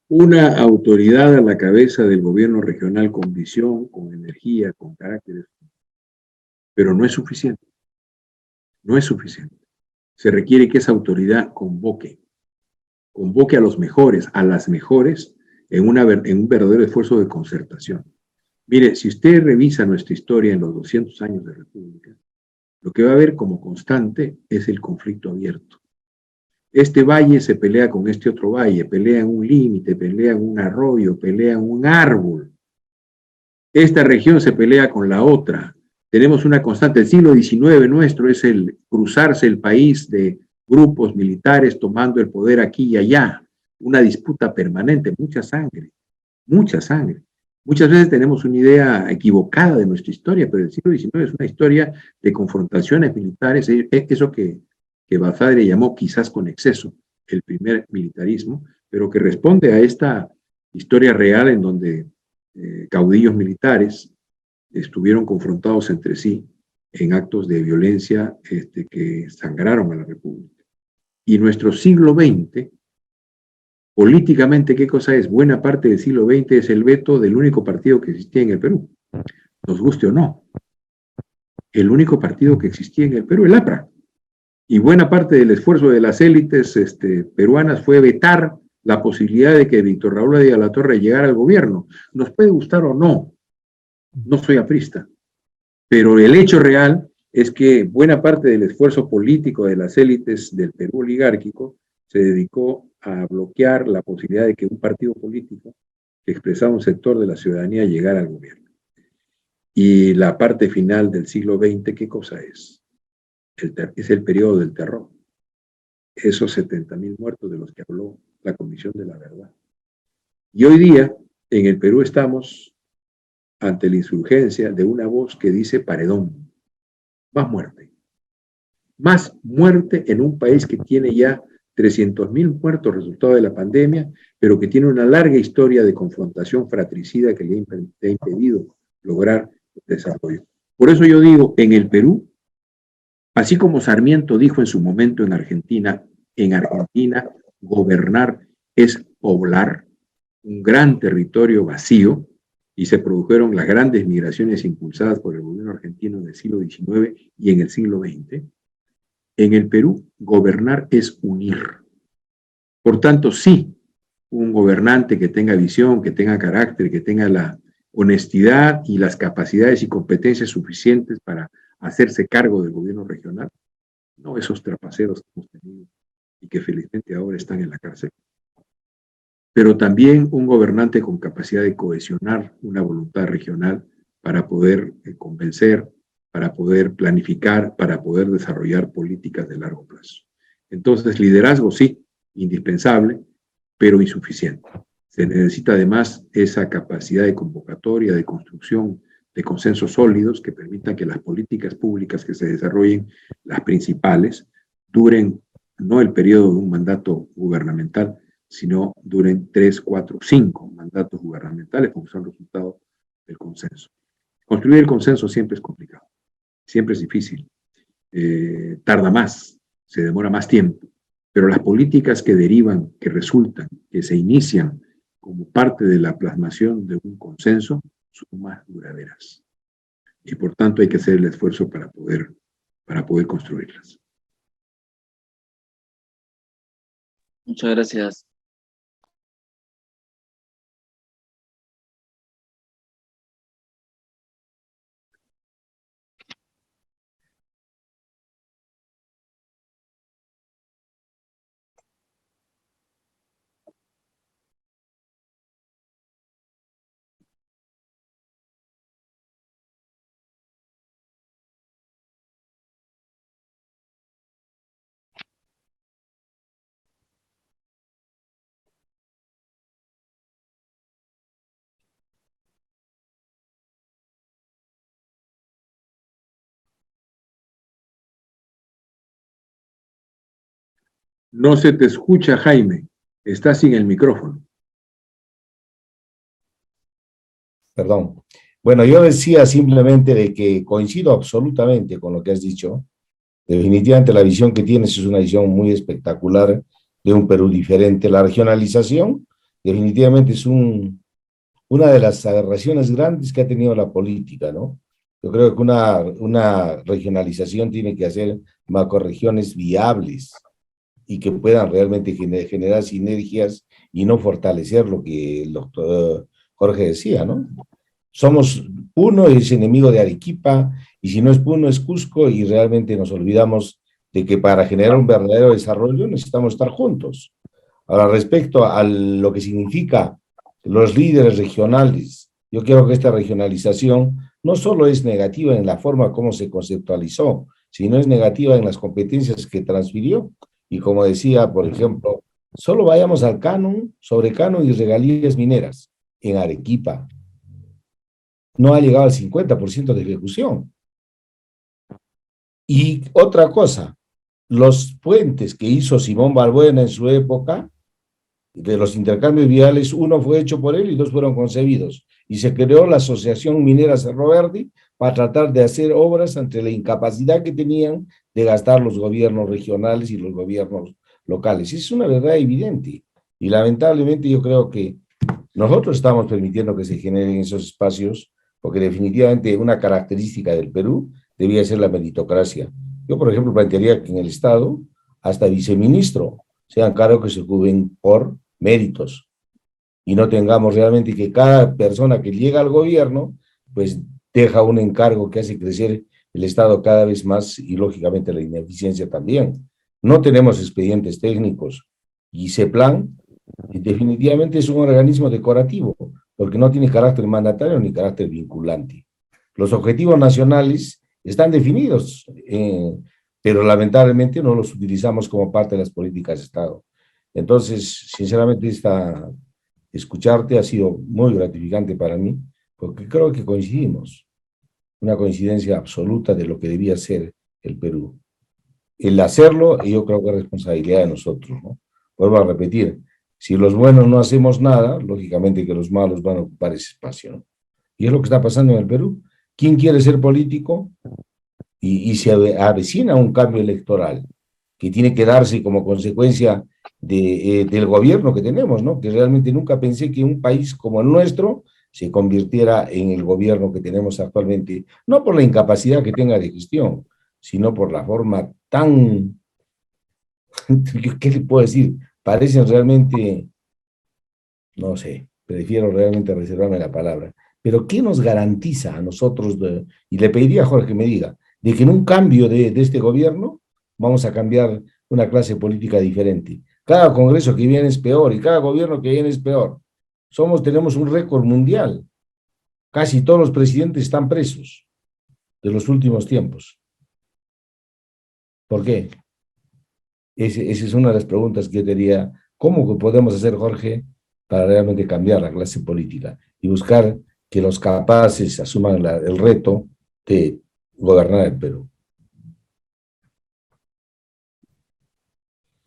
Una autoridad a la cabeza del gobierno regional con visión, con energía, con carácter, pero no es suficiente. No es suficiente. Se requiere que esa autoridad convoque a los mejores, a las mejores, en un verdadero esfuerzo de concertación. Mire, si usted revisa nuestra historia en los 200 años de República, lo que va a haber como constante es el conflicto abierto. Este valle se pelea con este otro valle, pelea en un límite, pelea en un arroyo, pelea en un árbol. Esta región se pelea con la otra. Tenemos una constante. El siglo XIX nuestro es el cruzarse el país de grupos militares tomando el poder aquí y allá. Una disputa permanente, mucha sangre, mucha sangre. Muchas veces tenemos una idea equivocada de nuestra historia, pero el siglo XIX es una historia de confrontaciones militares, eso que Basadre llamó quizás con exceso el primer militarismo, pero que responde a esta historia real en donde caudillos militares estuvieron confrontados entre sí en actos de violencia que sangraron a la República. Y nuestro siglo XX, políticamente, ¿qué cosa es? Buena parte del siglo XX es el veto del único partido que existía en el Perú, nos guste o no. El único partido que existía en el Perú, el APRA. Y buena parte del esfuerzo de las élites peruanas fue vetar la posibilidad de que Víctor Raúl de la Torre llegara al gobierno. Nos puede gustar o no, no soy aprista, pero el hecho real es que buena parte del esfuerzo político de las élites del Perú oligárquico se dedicó a bloquear la posibilidad de que un partido político que expresaba un sector de la ciudadanía llegara al gobierno. Y la parte final del siglo XX, ¿qué cosa es? Es el periodo del terror. Esos 70.000 muertos de los que habló la Comisión de la Verdad. Y hoy día, en el Perú estamos ante la insurgencia de una voz que dice paredón. Más muerte. Más muerte en un país que tiene ya 300.000 muertos resultado de la pandemia, pero que tiene una larga historia de confrontación fratricida que le ha impedido lograr el desarrollo. Por eso yo digo, en el Perú, así como Sarmiento dijo en su momento en Argentina, gobernar es poblar un gran territorio vacío, y se produjeron las grandes migraciones impulsadas por el gobierno argentino en el siglo XIX y en el siglo XX. En el Perú, gobernar es unir. Por tanto, sí, un gobernante que tenga visión, que tenga carácter, que tenga la honestidad y las capacidades y competencias suficientes para hacerse cargo del gobierno regional, no esos trapaceros que hemos tenido y que felizmente ahora están en la cárcel, pero también un gobernante con capacidad de cohesionar una voluntad regional para poder convencer, para poder planificar, para poder desarrollar políticas de largo plazo. Entonces, liderazgo sí, indispensable, pero insuficiente. Se necesita además esa capacidad de convocatoria, de construcción de consensos sólidos que permitan que las políticas públicas que se desarrollen, las principales, duren no el periodo de un mandato gubernamental, sino duren 3, 4, 5 mandatos gubernamentales, porque son resultado del consenso. Construir el consenso siempre es complicado, siempre es difícil, tarda más, se demora más tiempo, pero las políticas que derivan, que resultan, que se inician como parte de la plasmación de un consenso, son más duraderas. Y por tanto hay que hacer el esfuerzo para poder construirlas. Muchas gracias. No se te escucha, Jaime. Estás sin el micrófono. Perdón. Bueno, yo decía simplemente de que coincido absolutamente con lo que has dicho, Definitivamente la visión que tienes es una visión muy espectacular de un Perú diferente. La regionalización definitivamente es una de las aberraciones grandes que ha tenido la política, ¿no? Yo creo que una regionalización tiene que hacer macrorregiones viables y que puedan realmente generar sinergias y no fortalecer lo que el doctor Jorge decía, ¿no? Somos Puno es enemigo de Arequipa, y si no es Puno es Cusco, y realmente nos olvidamos de que para generar un verdadero desarrollo necesitamos estar juntos. Ahora, respecto a lo que significa los líderes regionales, yo creo que esta regionalización no solo es negativa en la forma como se conceptualizó, sino es negativa en las competencias que transfirió. Y como decía, por ejemplo, solo vayamos al canon, sobre canon y regalías mineras en Arequipa. No ha llegado al 50% de ejecución. Y otra cosa, los puentes que hizo Simón Balbuena en su época, de los intercambios viales, uno fue hecho por él y dos fueron concebidos. Y se creó la Asociación Minera Cerro Verde para tratar de hacer obras ante la incapacidad que tenían de gastar los gobiernos regionales y los gobiernos locales. Es una verdad evidente. Y lamentablemente yo creo que nosotros estamos permitiendo que se generen esos espacios, porque definitivamente una característica del Perú debía ser la meritocracia. Yo, por ejemplo, plantearía que en el Estado, hasta viceministro, sean cargos que se ocupen por méritos, y no tengamos realmente que cada persona que llega al gobierno, pues deja un encargo que hace crecer el Estado cada vez más, y lógicamente la ineficiencia también. No tenemos expedientes técnicos, y CEPLAN definitivamente es un organismo decorativo, porque no tiene carácter mandatario ni carácter vinculante. Los objetivos nacionales están definidos, pero lamentablemente no los utilizamos como parte de las políticas de Estado. Entonces, sinceramente, escucharte ha sido muy gratificante para mí, porque creo que coincidimos, una coincidencia absoluta de lo que debía ser el Perú. El hacerlo, yo creo que es responsabilidad de nosotros, ¿no? Vuelvo a repetir, si los buenos no hacemos nada, lógicamente que los malos van a ocupar ese espacio, ¿no? Y es lo que está pasando en el Perú. ¿Quién quiere ser político? Y se avecina un cambio electoral que tiene que darse como consecuencia del gobierno que tenemos, ¿no? Que realmente nunca pensé que un país como el nuestro se convirtiera en el gobierno que tenemos actualmente, no por la incapacidad que tenga de gestión, sino por la forma tan, ¿qué le puedo decir? Parecen realmente, no sé, prefiero realmente reservarme la palabra. Pero ¿qué nos garantiza a nosotros? Y le pediría a Jorge que me diga, de que en un cambio de este gobierno vamos a cambiar una clase política diferente. Cada congreso que viene es peor y cada gobierno que viene es peor. Tenemos un récord mundial. Casi todos los presidentes están presos de los últimos tiempos. ¿Por qué? Esa es una de las preguntas que yo diría, ¿cómo podemos hacer, Jorge, para realmente cambiar la clase política y buscar que los capaces asuman el reto de gobernar el Perú?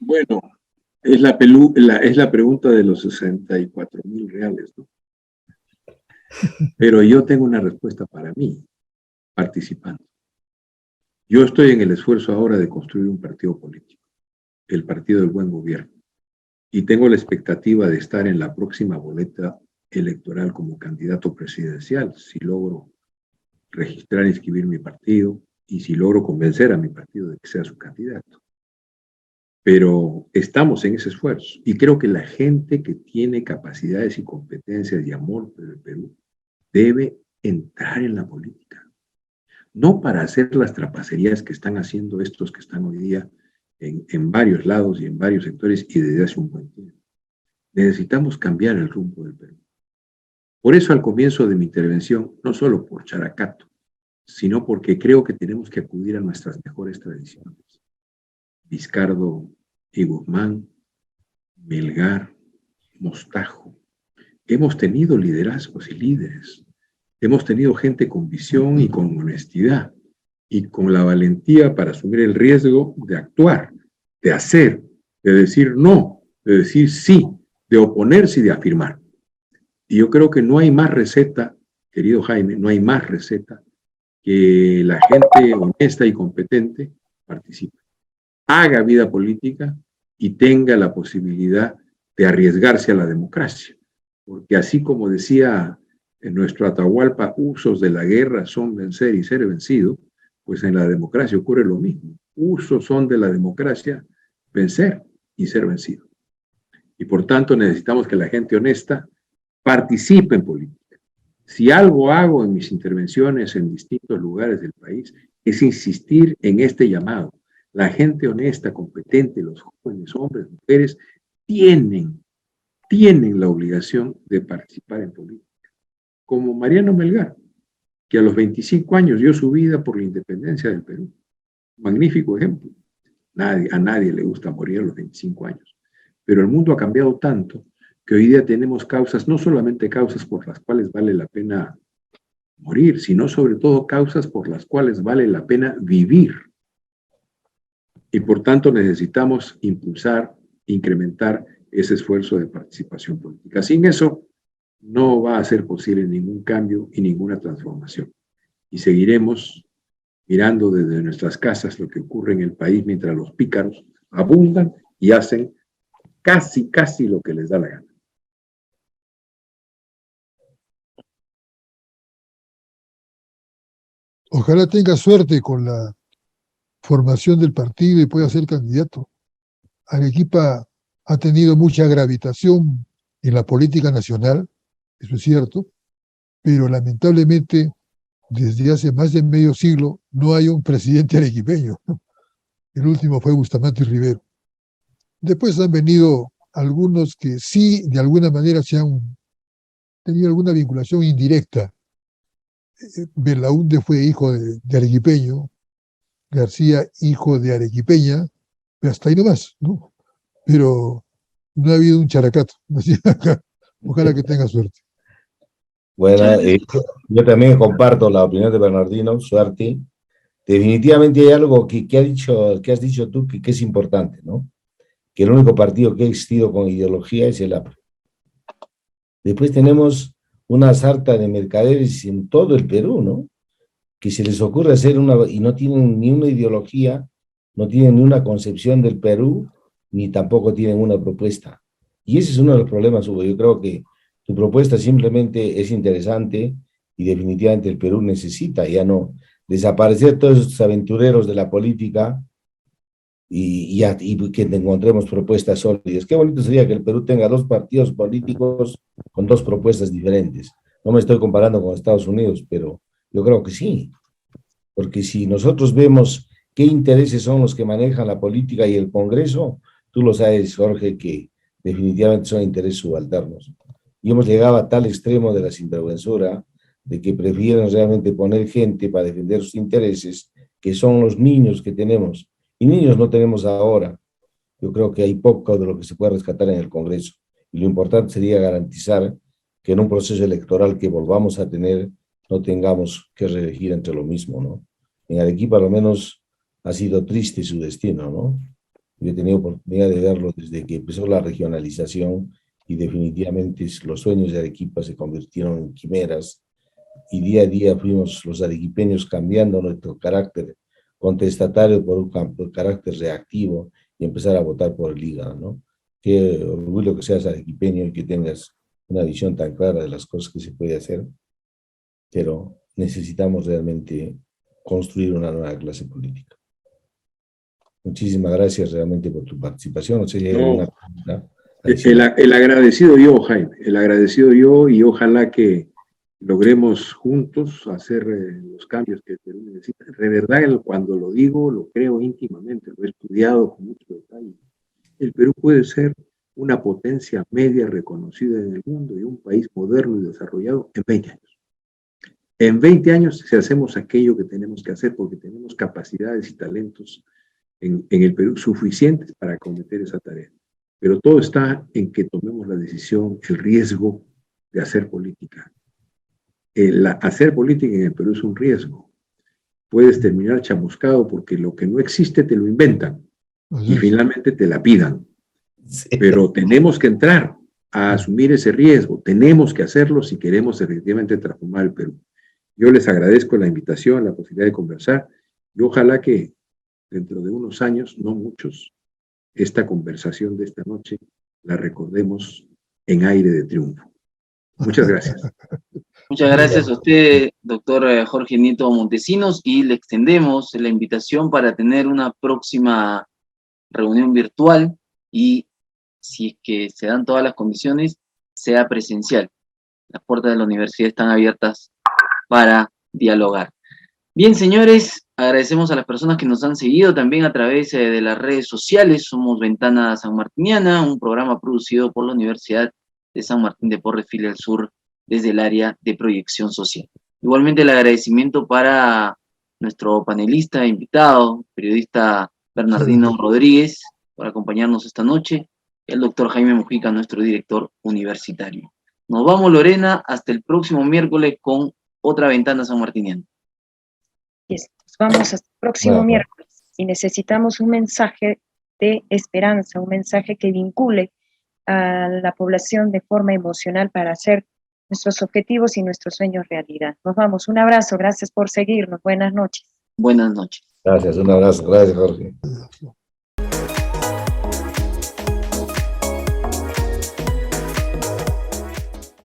Bueno, es la pregunta de los 64.000 reales, ¿no? Pero yo tengo una respuesta para mí, participando. Yo estoy en el esfuerzo ahora de construir un partido político, el Partido del Buen Gobierno, y tengo la expectativa de estar en la próxima boleta electoral como candidato presidencial, si logro registrar e inscribir mi partido y si logro convencer a mi partido de que sea su candidato. Pero estamos en ese esfuerzo y creo que la gente que tiene capacidades y competencias y amor por el Perú debe entrar en la política. No para hacer las trapacerías que están haciendo estos que están hoy día en varios lados y en varios sectores y desde hace un buen tiempo. Necesitamos cambiar el rumbo del Perú. Por eso al comienzo de mi intervención, no solo por Characato, sino porque creo que tenemos que acudir a nuestras mejores tradiciones. Vizcardo y Guzmán, Melgar, Mostajo. Hemos tenido liderazgos y líderes. Hemos tenido gente con visión y con honestidad y con la valentía para asumir el riesgo de actuar, de hacer, de decir no, de decir sí, de oponerse y de afirmar. Y yo creo que no hay más receta, querido Jaime, no hay más receta que la gente honesta y competente participe, haga vida política y tenga la posibilidad de arriesgarse a la democracia. Porque así como decía en nuestro Atahualpa, usos de la guerra son vencer y ser vencido, pues en la democracia ocurre lo mismo. Usos son de la democracia vencer y ser vencido. Y por tanto necesitamos que la gente honesta participe en política. Si algo hago en mis intervenciones en distintos lugares del país es insistir en este llamado. La gente honesta, competente, los jóvenes, hombres, mujeres, tienen la obligación de participar en política. Como Mariano Melgar, que a los 25 años dio su vida por la independencia del Perú. Magnífico ejemplo. A nadie le gusta morir a los 25 años. Pero el mundo ha cambiado tanto que hoy día tenemos causas, no solamente causas por las cuales vale la pena morir, sino sobre todo causas por las cuales vale la pena vivir. Y por tanto necesitamos impulsar, incrementar ese esfuerzo de participación política. Sin eso, no va a ser posible ningún cambio y ninguna transformación. Y seguiremos mirando desde nuestras casas lo que ocurre en el país mientras los pícaros abundan y hacen casi lo que les da la gana. Ojalá tenga suerte con la formación del partido y pueda ser candidato. Arequipa ha tenido mucha gravitación en la política nacional, eso es cierto, pero lamentablemente desde hace más de medio siglo no hay un presidente arequipeño. El último fue Bustamante Rivero. Después han venido algunos que sí, de alguna manera, se han tenido alguna vinculación indirecta. Belaúnde fue hijo de arequipeño, García hijo de arequipeña, pero hasta ahí nomás, ¿no? Pero no ha habido un characato. Ojalá que tenga suerte. Bueno, yo también comparto la opinión de Bernardino, suerte. Definitivamente hay algo que has dicho tú que es importante, ¿no? Que el único partido que ha existido con ideología es el APRE. Después tenemos una sarta de mercaderes en todo el Perú, ¿no? Que se les ocurre hacer y no tienen ni una ideología, no tienen ni una concepción del Perú, ni tampoco tienen una propuesta. Y ese es uno de los problemas, Hugo. Yo creo que tu propuesta simplemente es interesante y definitivamente el Perú necesita ya no desaparecer todos estos aventureros de la política y que encontremos propuestas sólidas. Qué bonito sería que el Perú tenga dos partidos políticos con dos propuestas diferentes. No me estoy comparando con Estados Unidos, pero yo creo que sí. Porque si nosotros vemos qué intereses son los que manejan la política y el Congreso, tú lo sabes, Jorge, que definitivamente son intereses subalternos. Y hemos llegado a tal extremo de la sinvergüenzura de que prefieren realmente poner gente para defender sus intereses, que son los niños que tenemos. Y niños no tenemos ahora. Yo creo que hay poco de lo que se puede rescatar en el Congreso. Y lo importante sería garantizar que en un proceso electoral que volvamos a tener, no tengamos que reelegir entre lo mismo, ¿no? En Arequipa, al menos, ha sido triste su destino, ¿no? Yo he tenido oportunidad de verlo desde que empezó la regionalización y definitivamente los sueños de Arequipa se convirtieron en quimeras y día a día fuimos los arequipeños cambiando nuestro carácter contestatario por un carácter reactivo y empezar a votar por el hígado, ¿no? Qué orgullo que seas arequipeño y que tengas una visión tan clara de las cosas que se puede hacer, pero necesitamos realmente construir una nueva clase política. Muchísimas gracias realmente por tu participación. No sé si hay alguna pregunta. El agradecido yo, Jaime, el agradecido yo, y ojalá que logremos juntos hacer los cambios que el Perú necesita. De verdad, cuando lo digo, lo creo íntimamente, lo he estudiado con mucho detalle. El Perú puede ser una potencia media reconocida en el mundo y un país moderno y desarrollado en 20 años. En 20 años, si hacemos aquello que tenemos que hacer, porque tenemos capacidades y talentos en el Perú suficientes para cometer esa tarea. Pero todo está en que tomemos la decisión, el riesgo de hacer política. Hacer política en el Perú es un riesgo. Puedes terminar chamuscado porque lo que no existe te lo inventan y finalmente te la pidan. Sí. Pero tenemos que entrar a asumir ese riesgo. Tenemos que hacerlo si queremos efectivamente transformar el Perú. Yo les agradezco la invitación, la posibilidad de conversar y ojalá que dentro de unos años, no muchos, esta conversación de esta noche la recordemos en aire de triunfo. Muchas gracias. Muchas gracias a usted, doctor Jorge Nieto Montesinos, y le extendemos la invitación para tener una próxima reunión virtual y, si es que se dan todas las condiciones, sea presencial. Las puertas de la universidad están abiertas para dialogar. Bien, señores, agradecemos a las personas que nos han seguido también a través de las redes sociales. Somos Ventana Sanmartiniana, un programa producido por la Universidad de San Martín de Porres, Filial Sur, desde el área de proyección social. Igualmente el agradecimiento para nuestro panelista invitado, periodista Bernardino Rodríguez, por acompañarnos esta noche, y el doctor Jaime Mujica, nuestro director universitario. Nos vamos, Lorena, hasta el próximo miércoles con otra Ventana sanmartiniana. Nos vamos hasta el próximo miércoles y necesitamos un mensaje de esperanza, un mensaje que vincule a la población de forma emocional para hacer nuestros objetivos y nuestros sueños realidad. Nos vamos, un abrazo, gracias por seguirnos, buenas noches. Buenas noches. Gracias, un abrazo, gracias Jorge.